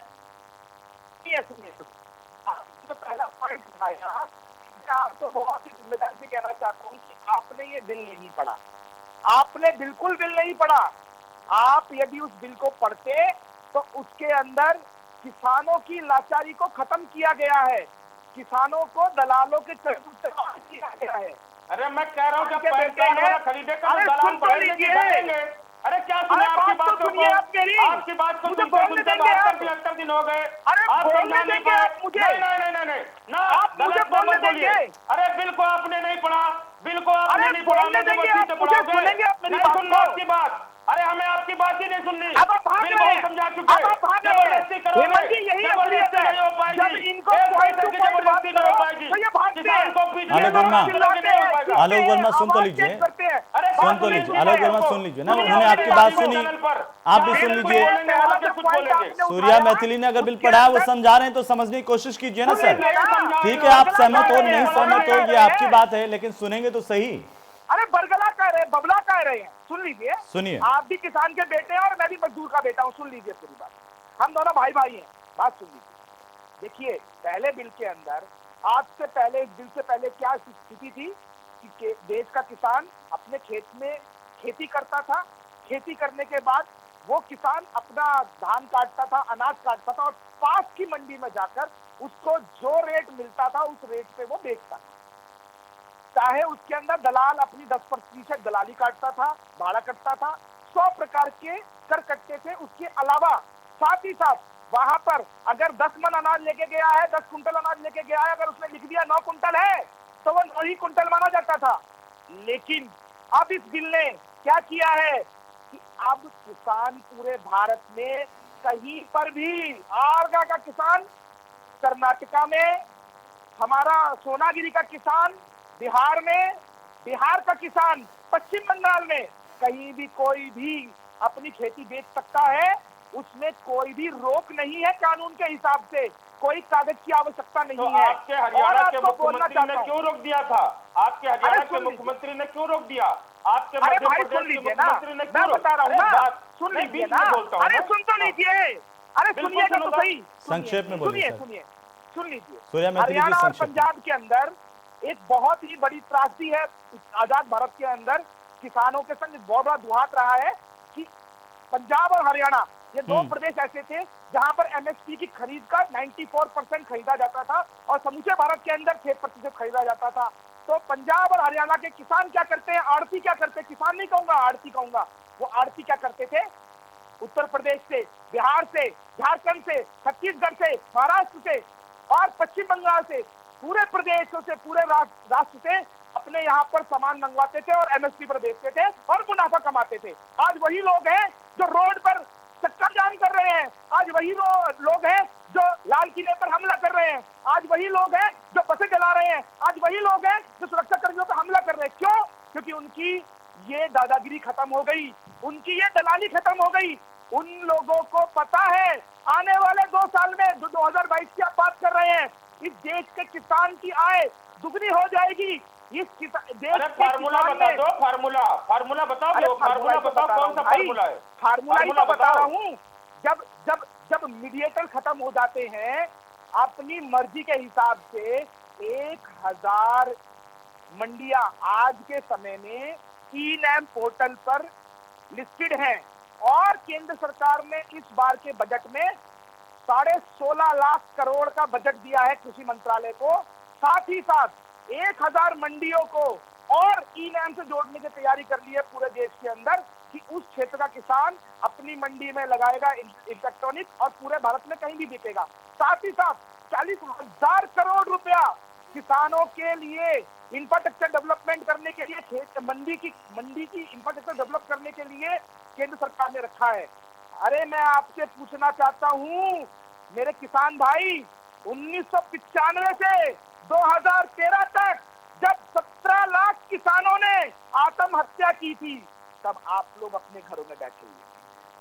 तो पहला पॉइंट उठाया, आपको बहुत ही जिम्मेदारी से कहना चाहता हूँ कि आपने ये बिल नहीं पढ़ा। आपने बिल्कुल बिल नहीं पढ़ा। आप यदि उस बिल को पढ़ते तो उसके अंदर किसानों की लाचारी को खत्म किया गया है, किसानों को दलालों के चलते किया गया है। अरे मैं कह रहा हूँ जब पैसा खरीदेगा तो दलाल पढ़ेंगे। अरे क्या सुने आपकी बात को? आपकी बात को सुनते 72 दिन हो गए। आप बोलने देंगे आप मुझे? नहीं ना, आप मुझे बोलने देंगे? अरे बिल को आपने नहीं पढ़ा, बिल को आपने नहीं पढ़ा, बोलने देंगे आप मुझे? सुनेंगे आप मेरी आपकी बात? अरे हमें आपकी बात ही नहीं सुननी। अब आप भाग रहे हैं, समझा चुके। जबरदस्ती करो, यही असलियत है। जब इनको जबरदस्ती नहीं हो पाएगी तो ये भागते हैं। आलोक वर्मा सुन तो लीजिए आलोक वर्मा सुन लीजिए ना, उन्होंने आपकी बात सुनी, आप भी सुन लीजिए। सूर्या मैथिली ने अगर बिल पढ़ा है वो समझा रहे हैं तो समझने की कोशिश कीजिए ना सर। ठीक है, आप सहमत हो नहीं सहमत हो ये आपकी बात है, लेकिन सुनेंगे तो सही। अरे बरगला कह रहे हैं, बबला कह रहे हैं, सुन लीजिए। सुनिए। आप भी किसान के बेटे हैं और मैं भी मजदूर का बेटा हूं, सुन लीजिए पूरी बात। हम दोनों भाई भाई हैं, बात सुन लीजिए। देखिए पहले बिल के अंदर, आज से पहले इस बिल से पहले क्या स्थिति थी कि देश का किसान अपने खेत में खेती करता था। खेती करने के बाद वो किसान अपना धान काटता था, अनाज काटता था और पास की मंडी में जाकर उसको जो रेट मिलता था उस रेट पे वो बेचता था। चाहे उसके अंदर दलाल अपनी 10% दलाली काटता था, भाड़ा कटता था, 100 प्रकार के कर कटते थे। उसके अलावा साथ ही साथ वहां पर अगर 10 मन अनाज लेके गया है, 10 कुंटल अनाज लेके गया है, अगर उसने लिख दिया 9 कुंटल है तो वो 9 ही कुंटल माना जाता था। लेकिन अब इस बिल ने क्या किया है कि अब किसान पूरे भारत में कहीं पर भी, आरगा का किसान कर्नाटका में, हमारा सोनागिरी का किसान बिहार में, बिहार का किसान पश्चिम बंगाल में, कहीं भी कोई भी अपनी खेती बेच सकता है। उसमें कोई भी रोक नहीं है, कानून के हिसाब से कोई कागज की आवश्यकता नहीं है। आपके हरियाणा के मुख्यमंत्री ने क्यों रोक दिया था? आपके हरियाणा के मुख्यमंत्री ने क्यों रोक दिया? आपके मध्य प्रदेश के मुख्यमंत्री ने क्यों? मैं बता रहा हूँ ना, सुन लीजिए ना। अरे सुन तो लीजिए, अरे सुनिएगा तो सही। संक्षेप में बोलिए। सुन लीजिए। सूर्या मैथिली जी हरियाणा और पंजाब के अंदर एक बहुत ही बड़ी त्रासदी है। आजाद भारत के अंदर किसानों के संग बहुत बड़ा दुहात रहा है कि पंजाब और हरियाणा ये 2 प्रदेश ऐसे थे जहां पर एमएसपी की खरीद का 94% खरीदा जाता था और समूचे भारत के अंदर 6% खरीदा जाता था। तो पंजाब और हरियाणा के किसान क्या करते हैं, आड़ती क्या करते हैं, किसान नहीं कहूंगा आड़ती कहूंगा, वो आड़ती क्या करते थे, उत्तर प्रदेश से, बिहार से, झारखंड से, छत्तीसगढ़ से, महाराष्ट्र से और पश्चिम बंगाल से, पूरे प्रदेशों से, पूरे राष्ट्र से अपने यहाँ पर सामान मंगवाते थे और एमएसपी पर बेचते थे और मुनाफा कमाते थे। आज वही लोग हैं जो रोड पर चक्का जाम कर रहे हैं, आज वही लोग हैं जो लाल किले पर हमला कर रहे हैं, आज वही लोग हैं जो बसें जला रहे हैं, आज वही लोग हैं जो सुरक्षा कर्मियों पर हमला कर रहे हैं। क्यों? क्योंकि उनकी ये दादागिरी खत्म हो गई, उनकी ये दलाली खत्म हो गई। उन लोगों को पता है आने वाले 2 साल में, जो 2022 की आप बात कर रहे हैं, इस देश के किसान की आय दुगनी हो जाएगी। इस देश फार्मूला बता दो, फार्मूला बताओ, फार्मूला बताओ, कौन सा फार्मूला है? फार्मूला ही तो बता रहा हूँ। जब मीडिएटर खत्म हो जाते हैं, अपनी मर्जी के हिसाब से 1000 मंडियां आज के समय में ई-नैम पोर्टल पर लिस्टेड हैं और केंद्र सरकार ने इस बार के बजट में 16.5 लाख करोड़ का बजट दिया है कृषि मंत्रालय को। साथ ही साथ 1000 मंडियों को और ई-नैम से जोड़ने की तैयारी कर ली है पूरे देश के अंदर कि उस क्षेत्र का किसान अपनी मंडी में लगाएगा इलेक्ट्रॉनिक और पूरे भारत में कहीं भी बिकेगा। साथ ही साथ 40,000 करोड़ रुपया किसानों के लिए इंफ्रास्ट्रक्चर डेवलपमेंट करने के लिए, मंडी की इंफ्रास्ट्रक्चर डेवलप करने के लिए केंद्र सरकार ने रखा है। अरे मैं आपसे पूछना चाहता हूं मेरे किसान भाई, 1995 से 2013 तक जब 17 लाख किसानों ने आत्महत्या की थी, तब आप लोग अपने घरों में बैठे हुए,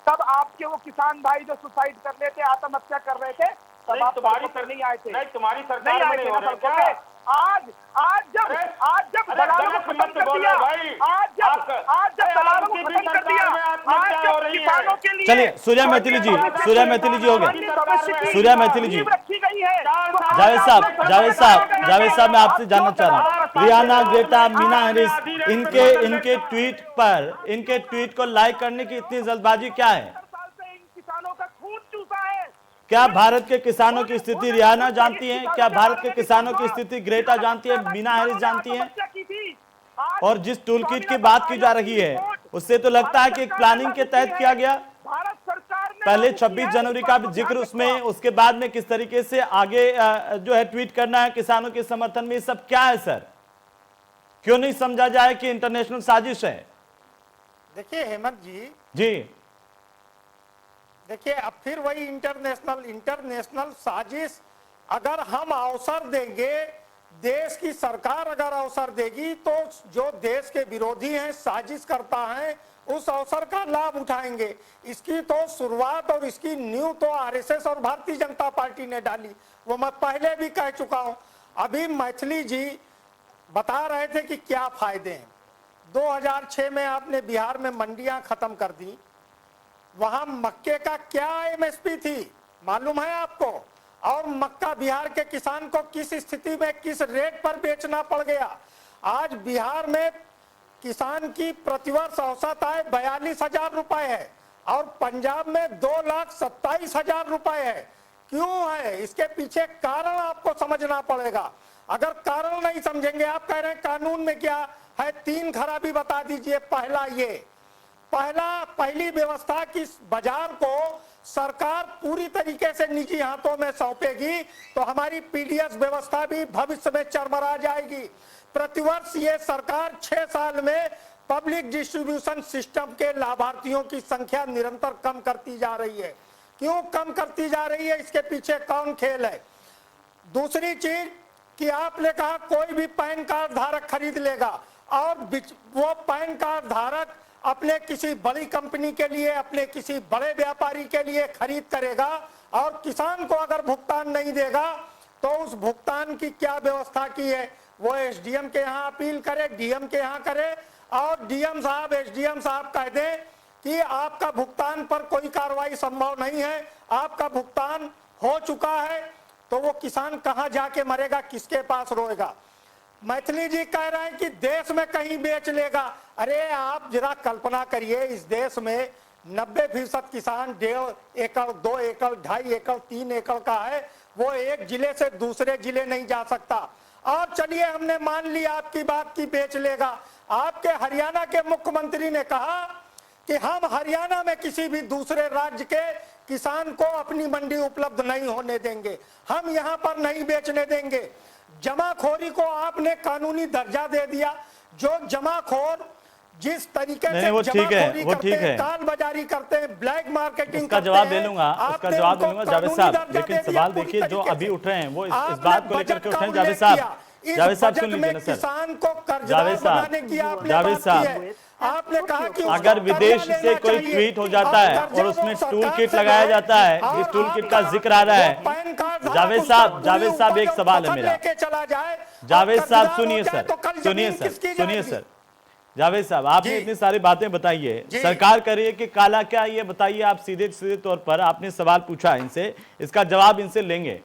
तब आपके वो किसान भाई जो सुसाइड कर रहे थे, आत्महत्या कर रहे थे, तब आप तुम्हारी पर नहीं आए थे। नहीं, तुम्हारी सरकार नहीं आए में थे हो ना रहा सड़कों पे। आज जब दलालों को खत्म कर दिया, आज जब दलालों को खत्म कर दिया, आज जब किसानों के लिए, चलिए सूर्या मैथिली जी हो गए। सूर्या मैथिली जी, रखी गई है। जावेद साहब मैं आपसे जानना चाह रहा हूँ, रियाना, ग्रेटा, मीना हैरिस, इनके ट्वीट को लाइक करने की इतनी जल्दबाजी क्या है? इन किसानों का खून चूसा है। क्या भारत के किसानों की स्थिति रियाना जानती है? क्या भारत के किसानों की स्थिति ग्रेटा जानती है, मीना हैरिस जानती है? और जिस टूल किट की बात की जा रही है उससे तो लगता है कि एक प्लानिंग के तहत किया गया। भारत सरकार ने पहले 26 जनवरी का भी जिक्र उसमें, उसके बाद में किस तरीके से आगे जो है ट्वीट करना है किसानों के समर्थन में, ये सब क्या है सर? क्यों नहीं समझा जाए कि इंटरनेशनल साजिश है? देखिए हेमंत जी, देखिए अब फिर वही इंटरनेशनल साजिश। अगर हम अवसर देंगे, देश की सरकार अगर अवसर देगी, तो जो देश के विरोधी हैं, साजिश करता है, उस अवसर का लाभ उठाएंगे। इसकी तो शुरुआत और इसकी नींव तो आरएसएस और भारतीय जनता पार्टी ने डाली, वो मैं पहले भी कह चुका हूं। अभी मैथिली जी बता रहे थे कि क्या फायदे हैं। 2006 में आपने बिहार में मंडियां खत्म कर दी, वहां मक्के का क्या एमएसपी थी मालूम है आपको? और मक्का बिहार के किसान को किस स्थिति में, किस रेट पर बेचना पड़ गया। आज बिहार में किसान की प्रतिवर्ष औसत आय 42,000 रुपए है और पंजाब में 2,27,000 रुपए है। क्यों है? इसके पीछे कारण आपको समझना पड़ेगा। अगर कारण नहीं समझेंगे, आप कह रहे हैं कानून में क्या है, 3 खराबी बता दीजिए। पहली व्यवस्था की बाजार को सरकार पूरी तरीके से निजी हाथों में सौंपेगी तो हमारी पीडीएस व्यवस्था भी भविष्य में चरमरा जाएगी। प्रतिवर्ष ये सरकार 6 साल में पब्लिक डिस्ट्रीब्यूशन सिस्टम के लाभार्थियों की संख्या निरंतर कम करती जा रही है। क्यों कम करती जा रही है? इसके पीछे कौन खेल है? दूसरी चीज कि आपने कहा कोई भी पैन कार्ड धारक खरीद लेगा और वो पैन कार्ड धारक अपने किसी बड़ी कंपनी के लिए, अपने किसी बड़े व्यापारी के लिए खरीद करेगा और किसान को अगर भुगतान नहीं देगा तो उस भुगतान की क्या व्यवस्था की है? वो एसडीएम के यहाँ अपील करे, डीएम के यहाँ करे और डीएम साहब, एसडीएम साहब कह दें कि आपका भुगतान पर कोई कार्रवाई संभव नहीं है, आपका भुगतान हो चुका है, तो वो किसान कहाँ जाके मरेगा, किसके पास रोएगा? मैथिली जी कह रहे हैं कि देश में कहीं बेच लेगा। अरे आप जरा कल्पना करिए, इस देश में 90% किसान 1.5 एकड़, 2 एकड़, 2.5 एकड़, 3 एकड़ का है, वो एक जिले से दूसरे जिले नहीं जा सकता। और चलिए हमने मान लिया आपकी बात की बेच लेगा। आपके हरियाणा के मुख्यमंत्री ने कहा कि हम हरियाणा में किसी भी दूसरे राज्य के किसान को अपनी मंडी उपलब्ध नहीं होने देंगे, हम यहां पर नहीं बेचने देंगे। जमाखोरी को आपने कानूनी दर्जा दे दिया। जो जमाखोर जिस तरीके से जमाखोरी करते हैं, कालबाजारी करते हैं, ब्लैक मार्केटिंग, उसका जवाब दे लूंगा, उसका जवाब दे लूंगा जावेद साहब। लेकिन सवाल देखिए जो अभी उठ रहे हैं वो इस बात को लेकर के उठे हैं। जावेद साहब सुन लीजिए ना सर। किसान को कर्जदार बनाने की जावेद साहब, आपने कहा कि अगर विदेश से कोई ट्वीट हो जाता है और उसमें टूल किट लगाया जाता है, इस टूल किट का जिक्र आ रहा है। जावेद साहब एक सवाल है मेरा। जावेद साहब सुनिए सर। जावेद साहब, आपने इतनी सारी बातें बताई है, सरकार कह रही है कि काला क्या, ये बताइए आप सीधे तौर पर। आपने सवाल पूछा इनसे, इसका जवाब इनसे लेंगे।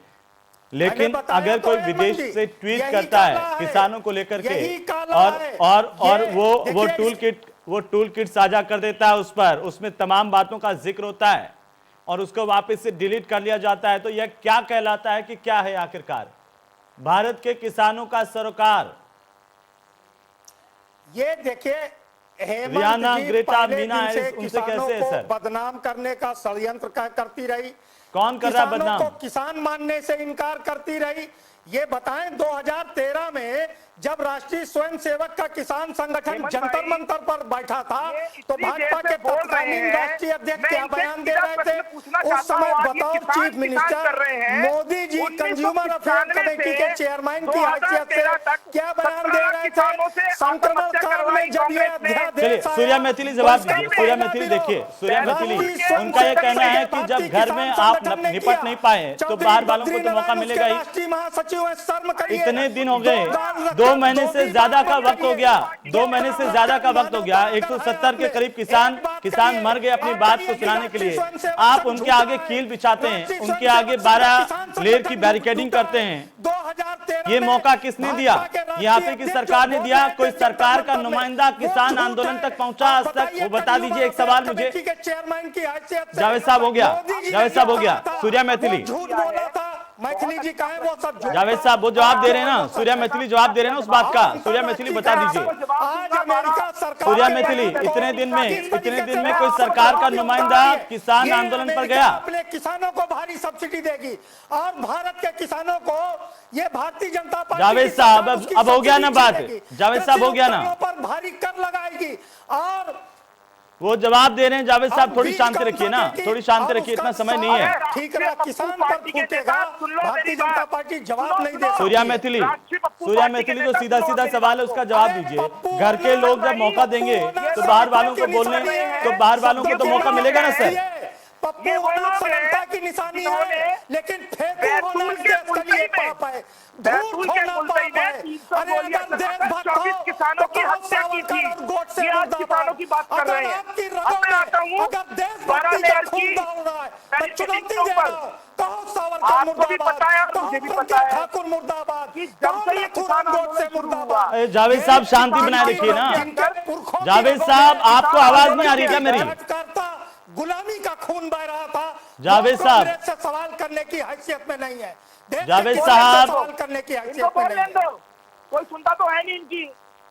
लेकिन अगर कोई विदेश से ट्वीट करता है किसानों को लेकर के और वो टूल किट साझा कर देता है, उस पर उसमें तमाम बातों का जिक्र होता है और उसको वापस से डिलीट कर लिया जाता है, तो यह क्या कहलाता है कि क्या है आखिरकार भारत के किसानों का सरोकार? ये देखिए, रियाना, ग्रेटा, मीना उनसे कैसे है सर? बदनाम करने का षड्यंत्र करती रही। कौन कर रहा है बदनाम? को किसान मानने से इनकार करती रही। ये बताएं 2013 में जब राष्ट्रीय स्वयंसेवक का किसान संगठन जंतर मंतर पर बैठा था तो भाजपा के तत्कालीन राष्ट्रीय अध्यक्ष क्या बयान दे रहे थे? उस समय बतौर chief minister Modi ji consumer affair committee के चेयरमैन की हैसियत से क्या बयान दे रहे थे? संक्रमण काल में जब ये अध्यादेश आया, सूर्या मैथिली जवाब दीजिए। सूर्या मैथिली देखिए, सूर्या मैथिली उनका ये कहना है कि जब घर में आप निपट नहीं पाए तो बाहर वालों को तो मौका मिलेगा ही। राष्ट्रीय महासचिव इतने दिन हो गए, 2 महीने से ज्यादा का वक्त हो गया, 2 महीने से ज्यादा का वक्त हो गया। 170 के करीब किसान मर गए अपनी बात को सुनाने के लिए। आप उनके आगे कील बिछाते हैं, उनके आगे 12 लेयर की बैरिकेडिंग करते हैं। ये मौका किसने दिया? यहाँ पे की सरकार ने दिया? कोई सरकार का नुमाइंदा किसान आंदोलन तक पहुंचा आज तक? वो बता दीजिए एक सवाल मुझे। जावेद साहब हो गया, सूर्या मैथिली, मैथिली जी का है वो सब। जावेद साहब वो जवाब दे रहे हैं ना, सूर्या मैथिली जवाब दे रहे हैं ना उस बात का। सूर्या मैथिली बता दीजिए। आज अमेरिका सरकार, सूर्या मैथिली, इतने दिन में कोई सरकार का नुमाइंदा किसान आंदोलन पर गया? अपने किसानों को भारी सब्सिडी देगी और भारत के किसानों को ये भारतीय जनता पार्टी, जावेद साहब अब हो गया ना बात? जावेद साहब हो गया ना? पर भारी कर लगाएगी और वो जवाब दे रहे हैं। जावेद साहब थोड़ी शांति रखिए ना, थोड़ी शांति रखिए, इतना समय नहीं है। ठीक है, किसान पर फूटेगा, भारतीय जनता पार्टी जवाब नहीं दे। सूर्या मैथिली जो सीधा सवाल है उसका जवाब दीजिए। घर के लोग जब मौका देंगे तो बाहर वालों को बोलने, तो बाहर वालों को तो मौका मिलेगा ना सर? पप्पू होना सरलता की निशानी है, लेकिन फेंकू होना देश के लिए पाप है, झूठ होना पाप है। अरे अगर देशभक्त हो तो कहो सावरकर और गोडसे मुर्दाबाद। अगर आपकी रगों में अगर देशभक्ति का खून दौड़ रहा है तो चुनौती दे दो, कहो सावरकर मुर्दाबाद, कहो ठाकुर मुर्दाबाद, कहो नथुराम गोडसे मुर्दाबाद। जावेद साहब शांति बनाए रखिए ना। जावेद साहब आपको आवाज नहीं आ रही क्या मेरी? गुलामी का खून बह रहा था। जावेद साहब से सवाल करने की हैसियत में नहीं है। जावेद साहब सवाल करने की हैसियत में नहीं है। कोई सुनता तो है नहीं इनकी।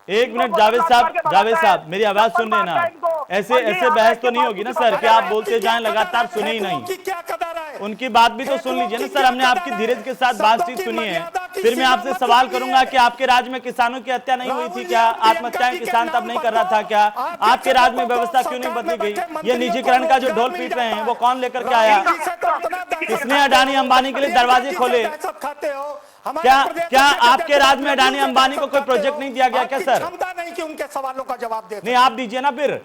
एक मिनट जावेद साहब मेरी आवाज सुन रहे ना? ऐसे बहस तो नहीं होगी ना सर कि आप बोलते जाएं लगातार सुने ही नहीं। क्या कदर है? उनकी बात भी तो सुन लीजिए ना सर। हमने आपकी धीरज के साथ बातचीत सुनी है, फिर मैं आपसे सवाल करूंगा कि आपके राज्य में किसानों की हत्या नहीं हुई थी क्या? आत्महत्याएं किसान तब नहीं कर रहा था क्या? आपके राज्य में व्यवस्था क्यों नहीं बदली गई? ये निजीकरण का जो ढोल पीट रहे हैं वो कौन लेकर के आया? किसने अडानी अंबानी के लिए दरवाजे खोले? क्या आपके राज्य में अडानी अंबानी को कोई प्रोजेक्ट नहीं दिया गया क्या सर? क्षमता नहीं कि उनके सवालों का जवाब दे। नहीं आप दीजिए ना फिर।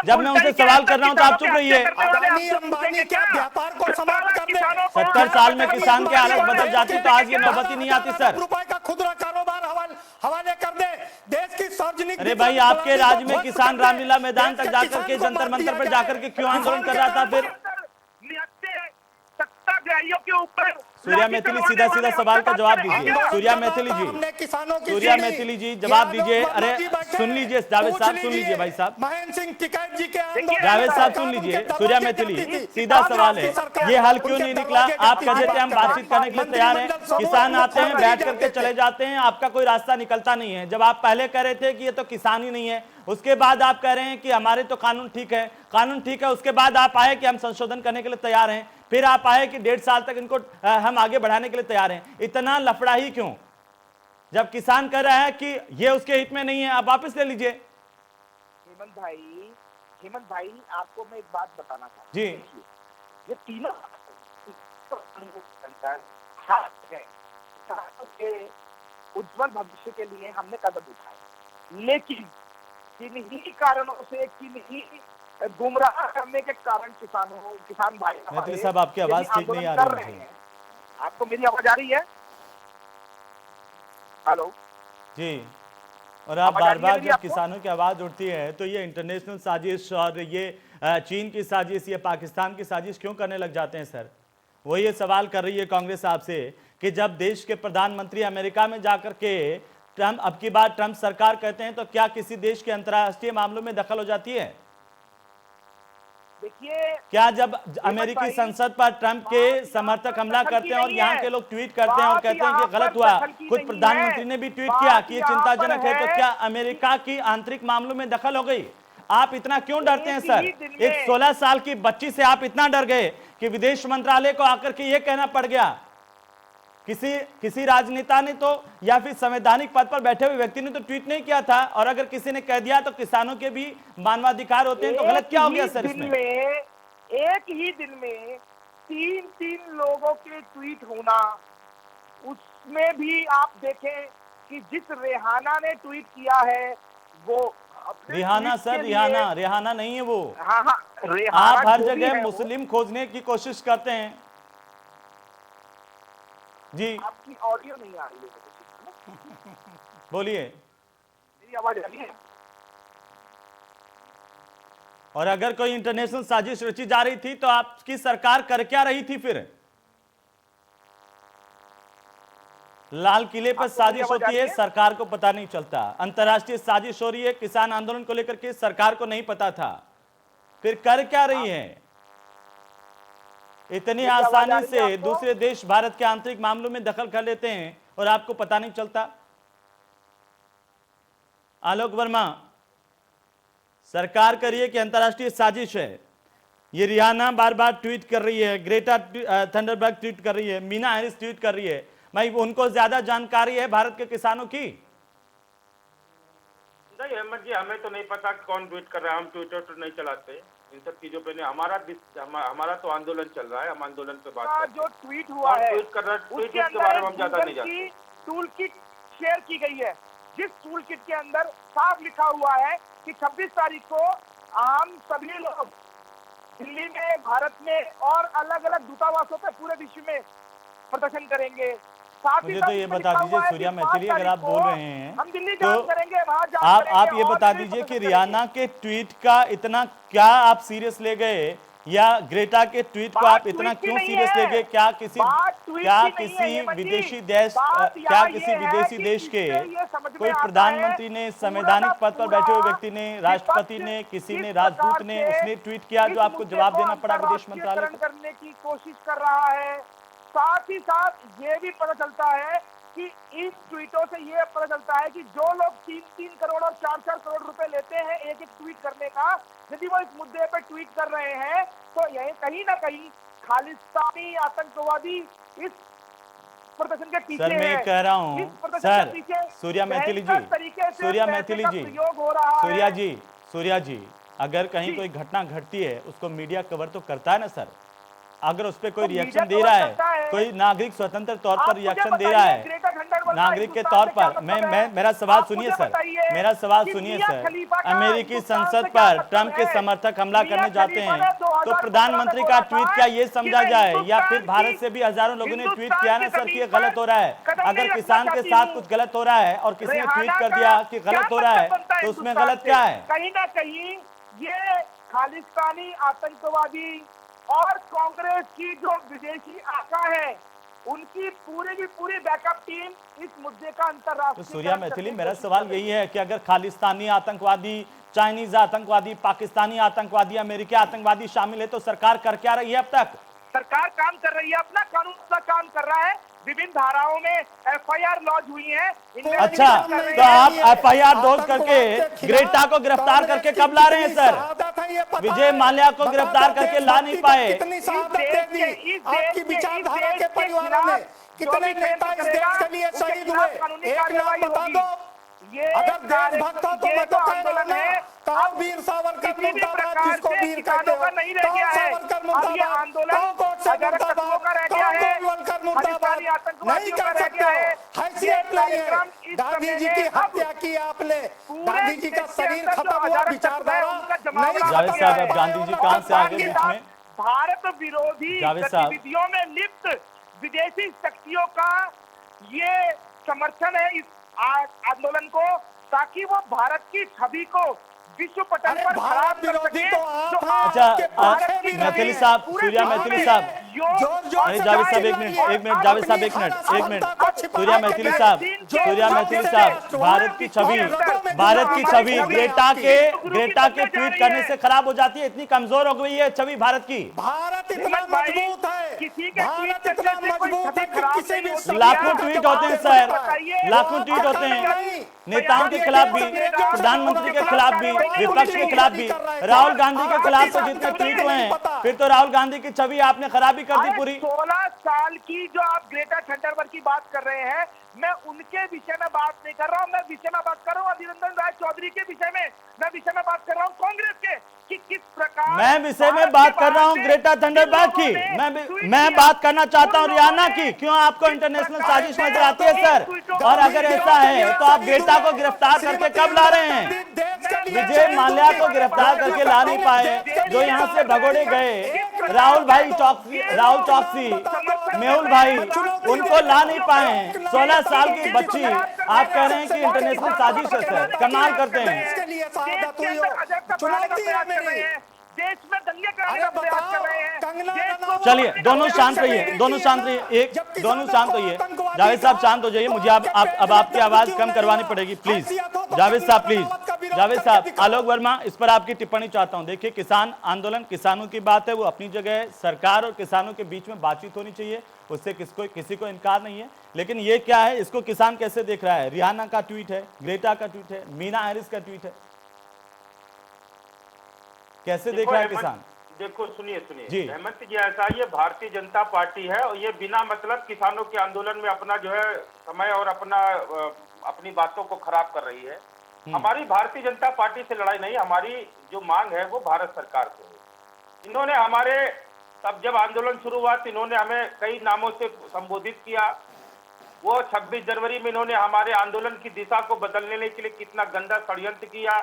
जब मैं उनसे सवाल कर रहा हूं तो आप चुप रहिए। अडानी अंबानी क्या व्यापार को समाप्त कर दे? 70 साल में किसान की हालत बदल जाती तो आज ये नौबत ही नहीं आती सर। रुपए का खुदरा कारोबार हवाले कर दे। देश की सार्वजनिक, अरे भाई आपके राज्य में किसान रामलीला मैदान तक जाकर के जंतर मंतर पर जाकर के क्यों आंदोलन कर रहा था? फिर सत्ताग्रहियों के ऊपर सूर्या मैथिली सीधा सीधा सवाल का जवाब दीजिए। सूर्या मैथिली जी, सूर्या मैथिली जी जवाब दीजिए। अरे सुन लीजिए जावेद साहब, सुन लीजिए भाई साहब, महेंद्र सिंह टिकैत जी के जावेद साहब सुन लीजिए। सूर्या मैथिली सीधा सवाल है, ये हल क्यों नहीं निकला? आप कह देते हैं हम बातचीत करने के लिए तैयार हैं, किसान आते हैं बैठ करके चले जाते हैं, आपका कोई रास्ता निकलता नहीं है। जब आप पहले कह रहे थे कि ये तो किसान ही नहीं है, उसके बाद आप कह रहे हैं कि हमारे तो कानून ठीक है, कानून ठीक है, उसके बाद आप आए कि हम संशोधन करने के लिए तैयार हैं, फिर आप आए कि 1.5 साल तक इनको हम आगे बढ़ाने के लिए तैयार हैं। इतना लफड़ा ही क्यों? जब किसान कह रहा है कि ये उसके हित में नहीं है, आप वापस ले लीजिए। हेमंत भाई आपको मैं एक बात बताना चाहता हूं। जी, ये तीनों के उज्जवल भविष्य के लिए हमने कदम उठाए, लेकिन किन्हीं कारणों से, किन्हीं गुमराह करने के कारण किसान भाई मैथिली साहब आपकी आवाज ठीक नहीं आ रही है। आपको मेरी आवाज आ रही है? हेलो जी, और आप बार बार जब किसानों की आवाज उठती है तो ये इंटरनेशनल साजिश और ये चीन की साजिश, ये पाकिस्तान की साजिश क्यों करने लग जाते हैं सर? वो ये सवाल कर रही है कांग्रेस आपसे कि जब देश के प्रधानमंत्री अमेरिका में जाकर के ट्रंप, अब की बार ट्रंप सरकार कहते हैं, तो क्या किसी देश के अंतर्राष्ट्रीय मामलों में दखल हो जाती है? देखिए, क्या जब अमेरिकी संसद पर ट्रंप के समर्थक हमला करते हैं और यहाँ के लोग ट्वीट करते हैं और कहते हैं कि गलत हुआ, खुद प्रधानमंत्री ने भी ट्वीट किया कि ये चिंताजनक है, तो क्या अमेरिका की आंतरिक मामलों में दखल हो गई? आप इतना क्यों डरते हैं सर? एक 16 साल की बच्ची से आप इतना डर गए कि विदेश मंत्रालय को आकर के ये कहना पड़ गया। किसी राजनेता ने तो, या फिर संवैधानिक पद पर बैठे हुए व्यक्ति ने तो ट्वीट नहीं किया था, और अगर किसी ने कह दिया तो किसानों के भी मानवाधिकार होते हैं, तो गलत क्या हो गया सर इसमें? एक ही दिन में 3 लोगों के ट्वीट होना, उसमें भी आप देखें कि जिस रेहाना ने ट्वीट किया है वो रिहाना सर, रिहाना नहीं है वो। हाँ, आप हर जगह मुस्लिम खोजने की कोशिश करते हैं जी। आपकी ऑडियो नहीं आ रही है, बोलिए, मेरी आवाज आ रही है? और अगर कोई इंटरनेशनल साजिश रची जा रही थी तो आपकी सरकार कर क्या रही थी फिर? लाल किले पर साजिश होती है, सरकार को पता नहीं चलता। अंतर्राष्ट्रीय साजिश हो रही है किसान आंदोलन को लेकर के, सरकार को नहीं पता था, फिर कर क्या रही है? इतनी आसानी से दूसरे देश भारत के आंतरिक मामलों में दखल कर लेते हैं और आपको पता नहीं चलता। आलोक वर्मा, सरकार कर रही है कि अंतर्राष्ट्रीय साजिश है, ये रिहाना बार बार ट्वीट कर रही है, ग्रेटा थंडरबर्ग ट्वीट कर रही है, मीना हैरिस ट्वीट कर रही है, भाई उनको ज्यादा जानकारी है भारत के किसानों की? नहीं अहमद जी, हमें तो नहीं पता कौन ट्वीट कर रहा है, हम ट्विटर तो नहीं चलाते इन सब चीजों पे। नहीं, हमारा तो आंदोलन चल रहा है, हम आंदोलन पे बात कर। जो ट्वीट हुआ है, ट्वीट कर रहा है, ट्वीट के बारे में हम ज्यादा नहीं जानते। टूल किट शेयर की गई है, जिस टूल किट के अंदर साफ लिखा हुआ है कि 26 तारीख को हम सभी लोग दिल्ली में, भारत में और अलग अलग दूतावासों पे पूरे विश्व में प्रदर्शन करेंगे। मुझे तो ये बता दीजिए सूर्या मैथिली, अगर आप बोल रहे हैं हम दिल्ली तो करेंगे, आप ये बता दीजिए कि रिहाना के ट्वीट का इतना क्या आप सीरियस ले गए, या ग्रेटा के ट्वीट को आप इतना क्यों सीरियस ले गए? क्या किसी विदेशी देश के कोई प्रधानमंत्री ने, संवैधानिक पद पर बैठे हुए व्यक्ति ने, राष्ट्रपति ने, किसी ने, राजदूत ने, उसने ट्वीट किया जो आपको जवाब देना पड़ा विदेश मंत्रालय को? करने की कोशिश कर रहा है। साथ ही साथ ये भी पता चलता है कि इन ट्वीटों से ये पता चलता है कि जो लोग 3-3 करोड़ और 4-4 करोड़ रुपए लेते हैं एक ट्वीट करने का, यदि वो इस मुद्दे पे ट्वीट कर रहे हैं तो यह कहीं ना कहीं खालिस्तानी आतंकवादी इस प्रदर्शन के पीछे सर मैं कह रहा हूँ सर, सूर्या मैथिली जी, सूर्या जी, अगर कहीं कोई घटना घटती है उसको मीडिया कवर तो करता है ना सर। अगर उस पर कोई रिएक्शन दे रहा है, कोई नागरिक स्वतंत्र तौर पर रिएक्शन दे रहा है, नागरिक के तौर पर, मेरा सवाल सुनिए सर, मेरा सवाल सुनिए सर। अमेरिकी संसद पर ट्रंप के समर्थक हमला करने जाते हैं तो प्रधानमंत्री का ट्वीट क्या ये समझा जाए, या फिर भारत से भी हजारों लोगों ने ट्वीट किया ना सर कि ये गलत हो रहा है? अगर किसान के साथ कुछ गलत हो रहा है और किसी ने ट्वीट कर दिया कि गलत हो रहा है, तो उसमें गलत क्या है? कहीं ना कहीं ये खालिस्तानी आतंकवादी और कांग्रेस की जो विदेशी आका है, उनकी पूरी की पूरी बैकअप टीम इस मुद्दे का तो अंतर्राष्ट्रीय सूर्या मैथिली, मेरा सवाल यही है कि अगर खालिस्तानी आतंकवादी, चाइनीज आतंकवादी, पाकिस्तानी आतंकवादी, अमेरिकी आतंकवादी शामिल है तो सरकार कर क्या रही है अब तक? सरकार काम कर रही है, अपना कानून का काम कर रहा है, विभिन्न धाराओं में एफआईआर लॉन्च हुई है। अच्छा, तो आप एफआईआर दर्ज करके ग्रेटा को गिरफ्तार करके कब ला रहे हैं सर? विजय माल्या को गिरफ्तार करके ला नहीं पाए। कितनी शहादत दे दी आपकी विचारधारा के परिवारों में, कितने नेता इस देश के लिए शहीद हुए, एक नाम बता दो। अगर देशभक्त हो तो मैं तो कह रहा हूं ना, कहो वीर सावरकर मुर्दाबाद, जिसको वीर कहते हो, कहो सावरकर मुर्दाबाद, कहो गोडसे मुर्दाबाद, कहो गोलवलकर मुर्दाबाद, नहीं कर सकते हो, हैसियत नहीं है। गांधी जी की हत्या की आपने, गांधी जी का शरीर खत्म हुआ, विचारधारा नहीं जावेद खत्म साहब, हुआ। अब गांधी जी कहां से आगे बीच में? भारत विरोधी जावेद साहब। गतिविधियों में लिप्त विदेशी शक्तियों का ये समर्थन है इस आंदोलन को, ताकि वो भारत की छवि को विश्व पटल अरे पर भारत खराब कर विरोधी सके। तो आप जो हैं, अच्छा, आपके पीछे भी मैथिली नहीं। साहब, पूरे सूर्या देश मैथिली में साहब, जोर-जोर अरे से जावेद साहब जारी एक मिनट, जावेद साहब एक मिनट, सूर्या मैथिली अपने साहब, चीन सूर्या के मैथिली जो साहब, भारत की छवि, भारत की छवि ग्रेटा के ट्वीट करने से खराब हो जाती है, इतनी कमजोर हो गई है छवि भारत की। भारत इतना हिम्मत भाई, मजबूत है, किसी के भारत ट्वीट इतना करने से कोई मजबूत है छवि कि खराब किसी नहीं भी होती। लाखों ट्वीट होते हैं सर, लाखों ट्वीट होते हैं, नेताओं के खिलाफ भी, प्रधानमंत्री के खिलाफ भी, विपक्ष के खिलाफ भी, राहुल गांधी के खिलाफ तो जितने ट्वीट हुए हैं, फिर तो राहुल गांधी की छवि आपने खराबी कर दी पूरी। 16 साल की जो आप ग्रेटा थंडरबर्ड की बात कर रहे हैं, मैं उनके विषय में बात नहीं कर रहा हूं, मैं विषय में बात कर रहा हूं अधीररंजन राय चौधरी के विषय में, मैं विषय में बात कर रहा हूं कांग्रेस के, कि किस प्रकार मैं विषय में बात कर रहा हूं ग्रेटा थंडरबर्ड की, मैं बात करना चाहता हूं रियाना की। क्यों आपको इंटरनेशनल साजिश नजर आती है सर? और अगर ऐसा है तो आप ग्रेटा को गिरफ्तार करके कब ला रहे हैं? विजय माल्या को गिरफ्तार करके ला नहीं पाए, जो यहां से भगोड़े गए, राहुल चौकसी, मेहुल भाई, उनको ला नहीं पाए। 16 साल की बच्ची, आप कह रहे हैं कि इंटरनेशनल साजिश है सर, कमाल करते हैं। इसके लिए शहादत हुई हो, चुनौती है मेरी। देश में दंगे कराने का प्रयास कर रहे हैं। कंगना देश को चलिए दोनों शांत रहिए, दोनों शांत रहिए, एक दोनों शांत होइए। जावेद साहब शांत हो जाइए, मुझे अब आपकी आवाज कम करवानी पड़ेगी प्लीज। जावेद साहब प्लीज, जावेद साहब, आलोक वर्मा, इस पर आपकी टिप्पणी चाहता हूं। देखिए, किसान आंदोलन, किसानों की बात है, वो अपनी जगह है, सरकार और किसानों के बीच में बातचीत होनी चाहिए, उससे किसी को इनकार नहीं है। लेकिन ये क्या है, इसको किसान कैसे देख रहा है? रियाना का ट्वीट है, ग्रेटा का ट्वीट है, मीना हैरिस का ट्वीट है, कैसे देख रहा है किसान? देखो जी। सुनिए हेमंत जी, ऐसा ये भारतीय जनता पार्टी है और ये बिना मतलब किसानों के आंदोलन में अपना जो है समय और अपनी बातों को खराब कर रही है। हमारी भारतीय जनता पार्टी से लड़ाई नहीं, हमारी जो मांग है वो भारत सरकार से है। इन्होंने हमारे तब जब आंदोलन शुरू हुआ तो इन्होंने हमें कई नामों से संबोधित किया। वो 26 जनवरी में इन्होंने हमारे आंदोलन की दिशा को बदलने के लिए कितना गंदा षड्यंत्र किया,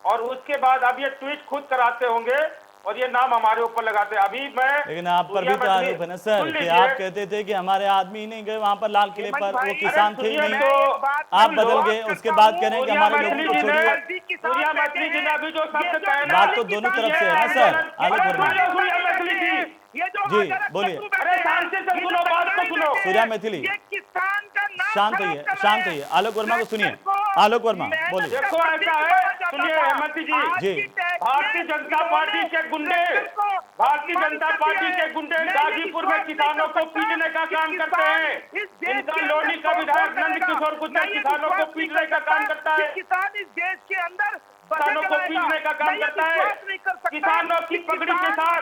और उसके बाद अब ये ट्वीट खुद कराते होंगे और ये नाम हमारे ऊपर लगाते हैं। अभी मैं, लेकिन आप पर भी तो आरोप है ना सर कि आप कहते थे कि हमारे आदमी ही नहीं गए वहां पर लाल किले पर, वो किसान थे ही नहीं, आप बदल गए, उसके बाद कह रहे हैं कि हमारे लोगों को छोड़िए। सूर्या मैथिली जी ने अभी जो शब्द कहे ना, बात तो दोनों तरफ से है ना सर, आलोक वर्मा सूर्या मैथिली जी, जी बोलिए। अरे शांति से सुनो, बात को सुनो। सूर्या मैथिली शांत होइए, शांत होइए, आलोक वर्मा को सुनिए। आलोक वर्मा बोलिए। देखो ऐसा है, सुनिए हेमंत जी, जी। भारतीय जनता पार्टी के गुंडे, भारतीय जनता पार्टी के गुंडे गाजीपुर में किसानों को पीटने का काम करते हैं। इनका लोनी का विधायक नंद किशोर गुर्जर किसानों को पीटने का काम करता है, किसान इस देश के अंदर किसानों को पीटने का काम करता है। किसानों की पगड़ी के साथ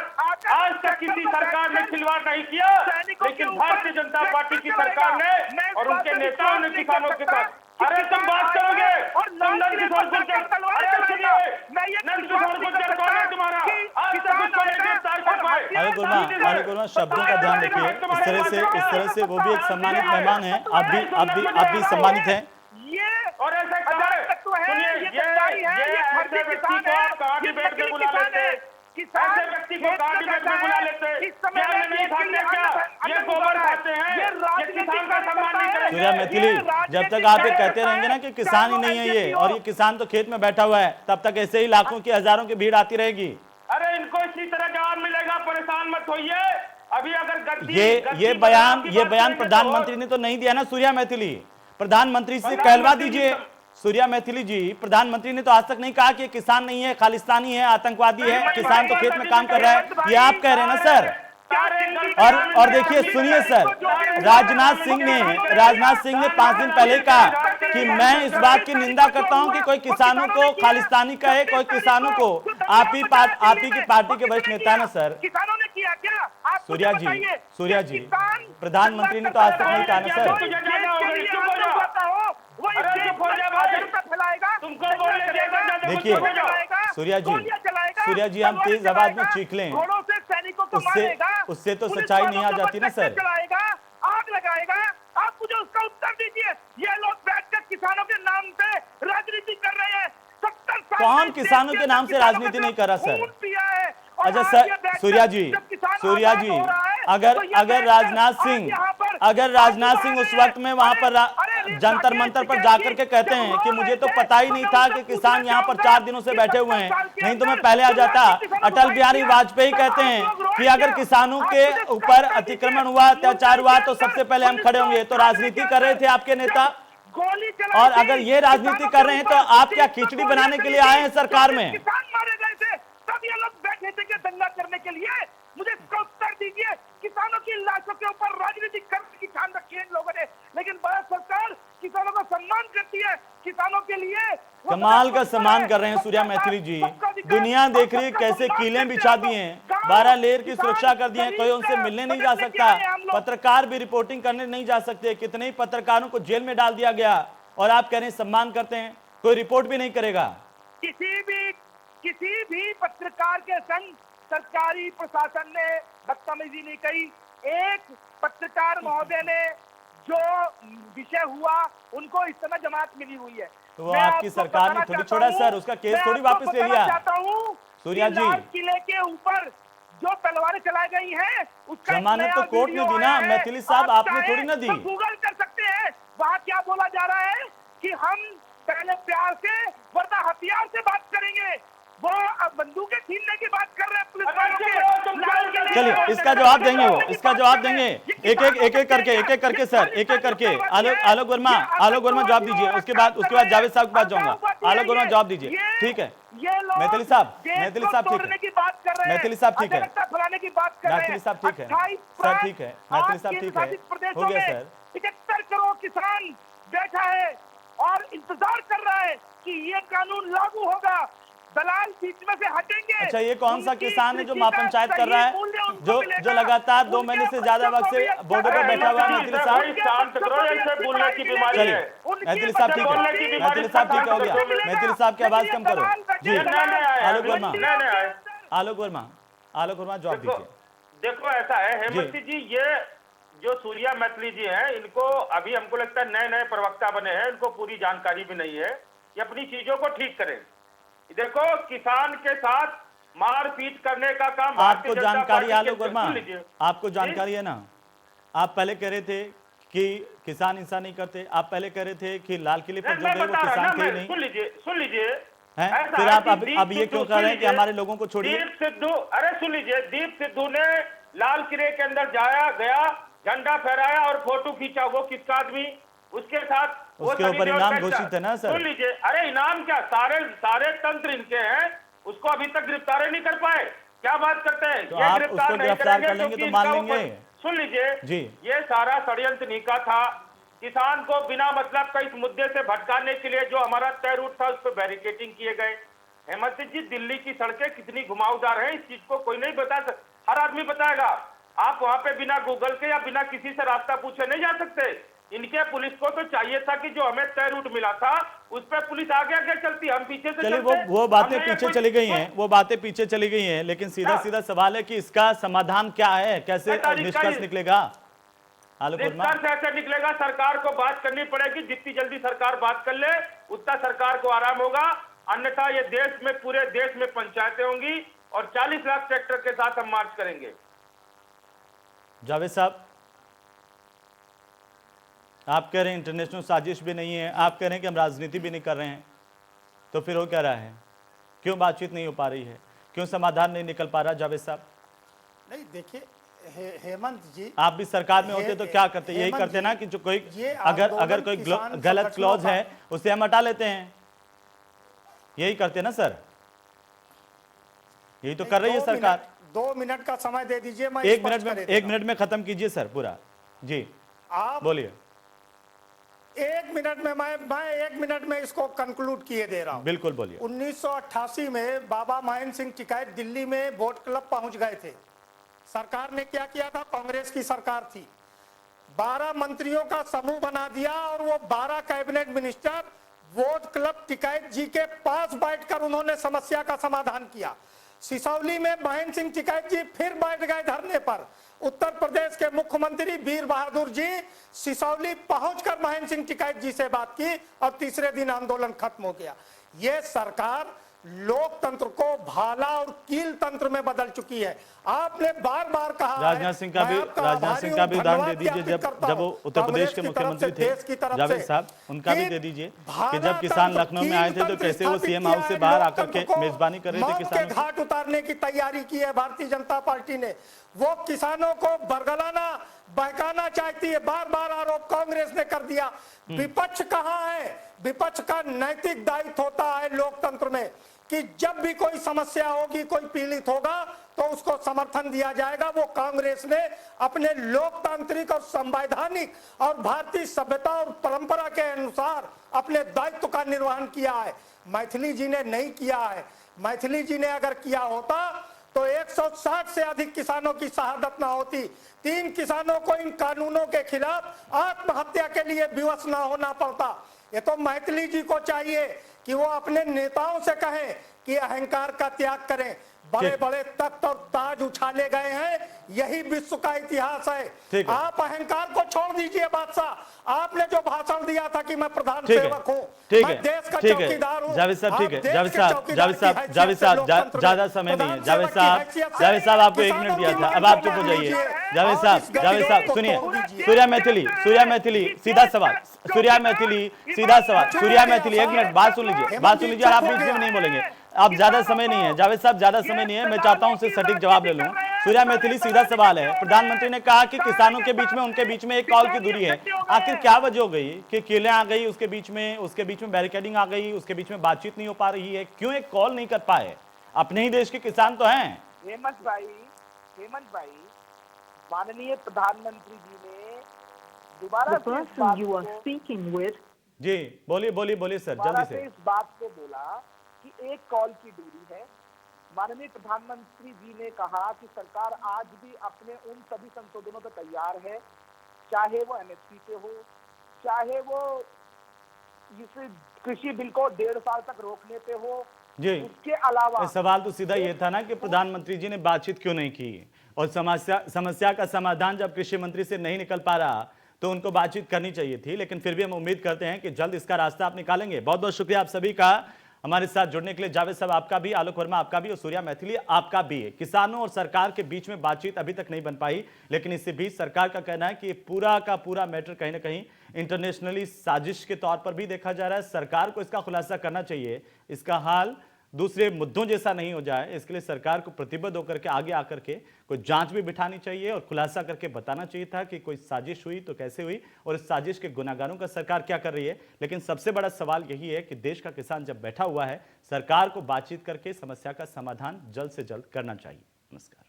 आज तक किसी सरकार ने खिलवाड़ नहीं किया, लेकिन भारतीय जनता पार्टी की सरकार ने और उनके नेताओं ने किसानों के साथ। अरे तुम बात करोगे, तुम नंद किशोर गुर्जर, अरे सुनिए, नंद किशोर गुर्जर कौन है तुम्हारा? आज तक उसको नहीं गिरफ्तार कर पाए। आलोक वर्मा शब्दों का ध्यान रखिए, इस तरह से वो भी एक सम्मानित मेहमान है, आप भी सम्मानित हैं। और ऐसे सुनिए, ये ऐसे व्यक्ति को आप कहाँ डिबेट में बुला लेते, ऐसे व्यक्ति को कहाँ डिबेट में बुला लेते, क्या ये नहीं खाते, क्या ये गोबर खाते हैं, ये किसान का सम्मान नहीं करेंगे? सूर्या मैथिली, जब तक आप ये कहते रहेंगे ना कि किसान ही नहीं है ये, और ये किसान तो खेत में बैठा हुआ है, तब तक ऐसे ही लाखों की हजारों की भीड़ आती रहेगी। अरे इनको इसी तरह जवाब मिलेगा, परेशान मत होइए। अभी अगर गद्दी ये बयान प्रधानमंत्री ने तो नहीं दिया ना सूर्या मैथिली। प्रधानमंत्री से कहलवा दीजिए। सूर्या मैथिली जी, प्रधानमंत्री ने तो आज तक नहीं कहा कि ये किसान नहीं है, खालिस्तानी है, आतंकवादी है, किसान तो खेत में काम कर रहा है, ये आप कह रहे हैं ना सर। और देखिए, सुनिए सर, राजनाथ सिंह ने 5 दिन पहले कहा कि मैं इस बात की निंदा करता हूं कि कोई किसानों को खालिस्तानी कहे, कोई किसानों को। आप ही की पार्टी के वरिष्ठ नेता है ना सर। किसानों ने किया क्या? आप सूर्या जी, प्रधानमंत्री ने तो आज तक नहीं कहा ना सर। देखिए सूर्या जी, हम तेज आवाज में चीख लें, उससे तो सच्चाई नहीं आ जाती ना सर। आग लगाएगा। आप मुझे उसका उत्तर दीजिए। ये लोग बैठकर किसानों के नाम पे राजनीति कर रहे हैं। 70 साल कौन किसानों के नाम से राजनीति नहीं कर रहा सर? अच्छा सर, सूर्या जी, अगर राजनाथ सिंह उस वक्त में वहां पर जंतर मंतर पर जाकर के कहते हैं कि मुझे तो पता ही नहीं था कि किसान यहाँ पर 4 दिनों से बैठे हुए हैं, नहीं तो मैं पहले आ जाता। अटल बिहारी वाजपेयी कहते हैं कि अगर किसानों के ऊपर अतिक्रमण हुआ, अत्याचार हुआ, तो सबसे पहले हम खड़े होंगे। तो राजनीति कर रहे थे आपके नेता। और अगर ये राजनीति कर रहे हैं तो आप क्या खिचड़ी बनाने के लिए आए हैं सरकार में? किसान मारे गए थे, तब ये लोग बैठे थे कि दंगा करने के लिए। मुझे इसका उत्तर दीजिए। किसानों की लाशों के ऊपर राजनीति करने की ठान रखी है इन लोगों ने, लेकिन भारत सरकार किसानों का सम्मान करती है। किसानों के लिए कमाल का सम्मान कर रहे हैं सूर्या मैथिली जी। दुनिया देख रही है कैसे कीलें बिछा दी हैं, 12 लेयर की सुरक्षा कर दी है। कोई उनसे मिलने नहीं जा सकता, पत्रकार भी रिपोर्टिंग करने नहीं जा सकते। कितने ही पत्रकारों को जेल में डाल दिया गया, और आप कह रहे हैं सम्मान करते हैं। कोई रिपोर्ट भी नहीं करेगा। किसी भी पत्रकार के संग सरकारी प्रशासन ने बदतमीजी नहीं कही। एक पत्रकार महोदय ने जो विषय हुआ, उनको इस समय जमानत मिली हुई है। तो वो आपकी सरकार ने थोड़ी छोड़ा सर, उसका केस थोड़ी वापस ले लिया। सूर्या जी, लाल किले के ऊपर जो तलवारें चलाई गई हैं, उसका जमानत तो कोर्ट ने दी ना। मैथिली साहब, आपने थोड़ी ना दी। गूगल कर सकते हैं। वहाँ क्या बोला जा रहा है कि हम पहले प्यार से वरना हथियार से बात करेंगे। वो अब बंदूकें छीनने की बात कर रहे हैं पुलिस वालों के। चलिए, इसका जवाब देंगे, वो इसका जवाब देंगे। एक एक करके सर, एक एक करके। आलोक वर्मा जवाब दीजिए। उसके बाद जावेद साहब के पास जाऊंगा। आलोक वर्मा जवाब दीजिए, ठीक है? मैथिली साहब ठीक है। मैथिली साहब ठीक है। मैथिली साहब ठीक है सर, ठीक है। मैथिली साहब ठीक है, हो गया सर। 75 करोड़ किसान बैठा है और इंतजार कर रहा है कि ये कानून लागू होगा। दलाल बीच में से हटेंगे। अच्छा, ये कौन सा किसान है जो महापंचायत कर रहा है, जो लगातार 2 महीने से ज्यादा वक्त से बॉर्डर पर बैठा हुआ है? मैथिली साहब, चलिए, मैथिली साहब ठीक है। मैथिली साहब ठीक है, हो गया। मैथिली साहब की आवाज कम करो जी। आलोक वर्मा जवाब दीजिए। देखो, ऐसा है हेमंत जी, ये जो सूर्या मैथिली जी हैं, इनको अभी हमको लगता है नए प्रवक्ता बने हैं, इनको पूरी जानकारी भी नहीं है। ये अपनी चीजों को ठीक करें। देखो, किसान के साथ मारपीट करने का काम आपको जानकारी, आलोक वर्मा, आपको जानकारी है ना? आप पहले कह रहे थे कि किसान हिंसा नहीं करते। आप पहले कह रहे थे कि लाल किले पर जो गए वो किसान थे नहीं। सुन लीजिए हैं? फिर आप अब ये क्यों कह रहे हैं कि हमारे लोगों को छोड़िए? सुन लीजिए, दीप सिद्धू ने लाल किले के अंदर गया, झंडा फहराया और फोटो खींचा। वो किसका आदमी? उसके साथ उसके ऊपर इनाम घोषित है ना सर? सुन लीजिए, अरे इनाम क्या, सारे तंत्र इनके हैं। उसको अभी तक गिरफ्तार नहीं कर पाए। क्या बात करते हैं? तो आप उसको गिरफ्तार कर लेंगे तो मान लेंगे? सुन लीजिए जी, ये सारा षड्यंत्र निका था। किसान को बिना मतलब का इस मुद्दे से भटकाने के लिए जो हमारा तय रूट था, उस पर बैरिकेडिंग किए गए। हेमंत जी, दिल्ली की सड़कें कितनी घुमावदार हैं, इस चीज को कोई नहीं बता सकता। हर आदमी बताएगा। आप वहां पे बिना गूगल के या बिना किसी से रास्ता पूछे नहीं जा सकते। इनके पुलिस को तो चाहिए था कि जो हमें तय रूट मिला था, उस पर पुलिस आगे आगे चलती, हम पीछे से चलिए। वो बातें पीछे चली गई हैं, वो बातें पीछे चली गई हैं, लेकिन सीधा सवाल है कि इसका समाधान क्या है, कैसे निष्कर्ष निकलेगा? आलोक वर्मा, निष्कर्ष ऐसे निकलेगा, सरकार को बात करनी पड़ेगी। जितनी जल्दी सरकार बात कर ले, उतना सरकार को आराम होगा। अन्यथा ये देश में, पूरे देश में पंचायतें होंगी और 40 लाख ट्रैक्टर के साथ हम मार्च करेंगे। जावेद साहब, आप कह रहे हैं इंटरनेशनल साजिश भी नहीं है, आप कह रहे हैं कि हम राजनीति भी नहीं कर रहे हैं, तो फिर हो क्या रहा है? क्यों बातचीत नहीं हो पा रही है? क्यों समाधान नहीं निकल पा रहा? जावेद साहब, नहीं, देखिए, हेमंत जी, आप भी सरकार में होते तो क्या करते? यही हेमंत करते ना जी, कि जो कोई ये अगर आंदोलन कोई किसान गलत संगठनों क्लॉज का- है उसे हम हटा लेते हैं। यही करते ना सर, यही तो कर रही है सरकार। 2 मिनट का समय दे दीजिए, मैं एक स्पष्ट मिनट करे में दे रहा हूं। खत्म कीजिए सर पूरा। जी आप बोलिए। 1 मिनट में मैं 1 मिनट में इसको कंक्लूड किए दे रहा हूं। बिल्कुल बोलिए। 1988 में बाबा महेंद्र सिंह टिकैत दिल्ली में वोट क्लब पहुंच गए थे। सरकार ने क्या किया था? कांग्रेस की सरकार थी, 12 मंत्रियों का समूह बना दिया और वो 12 cabinet minister vote club Tikait ji के पास बैठकर उन्होंने समस्या का समाधान किया। सिसौली में महेंद्र सिंह टिकैत जी फिर बैठ गए धरने पर। उत्तर प्रदेश के मुख्यमंत्री वीर बहादुर जी सिसौली पहुंचकर महेंद्र सिंह टिकैत जी से बात की और तीसरे दिन आंदोलन खत्म हो गया। ये सरकार लोकतंत्र को भाला और कील तंत्र में बदल चुकी है। आपने बार बार कहा है, राजनाथ सिंह का भी उदाहरण दे दीजिए। जब वो उत्तर प्रदेश के मुख्यमंत्री थे जावेद साहब, उनका भी दे दीजिए कि जब किसान लखनऊ में आए थे तो कैसे वो सीएम हाउस से बाहर आकर के मेजबानी कर रहे थे किसानों की। घाट उतारने की तैयारी की है भारतीय जनता पार्टी ने। वो किसानों को बरगलाना बहकाना चाहती है। बार बार आरोप कांग्रेस ने कर दिया। विपक्ष कहां है? विपक्ष का नैतिक दायित्व होता है लोकतंत्र में कि जब भी कोई समस्या होगी, कोई पीड़ित होगा तो उसको समर्थन दिया जाएगा। वो कांग्रेस ने अपने लोकतांत्रिक और संवैधानिक और भारतीय सभ्यता और परंपरा के अनुसार अपने दायित्व का निर्वहन किया है। मैथिली जी ने नहीं किया है। मैथिली जी ने अगर किया होता तो 160 से अधिक किसानों की शहादत ना होती। 3 किसानों को इन कानूनों के खिलाफ आत्महत्या के लिए विवश ना होना पड़ता। ये तो मैथिली जी को चाहिए कि वो अपने नेताओं से कहें कि अहंकार का त्याग करें। बड़े बड़े तख्त और ताज उछाले गए हैं, यही विश्व का इतिहास है। आप अहंकार को छोड़ दीजिए बादशाह। आपने जो भाषण दिया था कि मैं प्रधान सेवक हूं, मैं देश का चौकीदार हूं। जावेद साहब ठीक है, जावेद साहब ज्यादा समय नहीं है। जावेद साहब आपको 1 मिनट दिया था, अब आप चुप हो जाइए। जावेद साहब सुनिए। सूर्या मैथिली सीधा सवाल। सूर्या मैथिली 1 मिनट बात सुन लीजिए। आप बीच में नहीं बोलेंगे। अब ज्यादा समय नहीं है जावेद साहब, ज्यादा समय नहीं है। मैं चाहता हूं उससे सटीक जवाब ले लूं। सूर्या मैथिली सीधा सवाल है। प्रधानमंत्री ने कहा कि किसानों के बीच में उनके बीच में एक कॉल की दूरी है। आखिर क्या वजह हो गई कि किले आ गई, उसके बीच में बैरिकेडिंग आ गई, उसके बीच में बातचीत नहीं हो पा रही है? क्यों एक कॉल नहीं कर पाए? अपने ही देश के किसान तो हैं। हेमंत भाई, माननीय प्रधानमंत्री जी ने दोबारा जी बोलिए सर जल्दी से। इस बात को बोला कि एक कॉल की दूरी है। माननीय प्रधानमंत्री जी ने कहा कि सरकार आज भी अपने उन सभी संशोधनों पर तैयार है, चाहे वो एमएसपी पे हो, चाहे वो इस कृषि बिल को 1.5 साल तक रोकने पे हो। जी उसके अलावा सवाल तो सीधा ये था ना कि प्रधानमंत्री जी ने बातचीत क्यों नहीं की, और समस्या का समाधान जब कृषि मंत्री से नहीं निकल पा रहा तो उनको बातचीत करनी चाहिए थी। लेकिन फिर भी हम उम्मीद करते हैं कि जल्द इसका रास्ता आप निकालेंगे। बहुत बहुत शुक्रिया आप सभी का हमारे साथ जुड़ने के लिए। जावेद साहब आपका भी, आलोक वर्मा आपका भी और सूर्या मैथिली आपका भी। किसानों और सरकार के बीच में बातचीत अभी तक नहीं बन पाई, लेकिन इससे भी सरकार का कहना है कि पूरा का पूरा मैटर कहीं ना कहीं इंटरनेशनली साजिश के तौर पर भी देखा जा रहा है। सरकार को इसका खुलासा करना चाहिए। इसका हाल दूसरे मुद्दों जैसा नहीं हो जाए, इसके लिए सरकार को प्रतिबद्ध होकर के आगे आकर के कोई जांच भी बिठानी चाहिए और खुलासा करके बताना चाहिए था कि कोई साजिश हुई तो कैसे हुई और इस साजिश के गुनाहगारों का सरकार क्या कर रही है। लेकिन सबसे बड़ा सवाल यही है कि देश का किसान जब बैठा हुआ है, सरकार को बातचीत करके समस्या का समाधान जल्द से जल्द करना चाहिए। नमस्कार।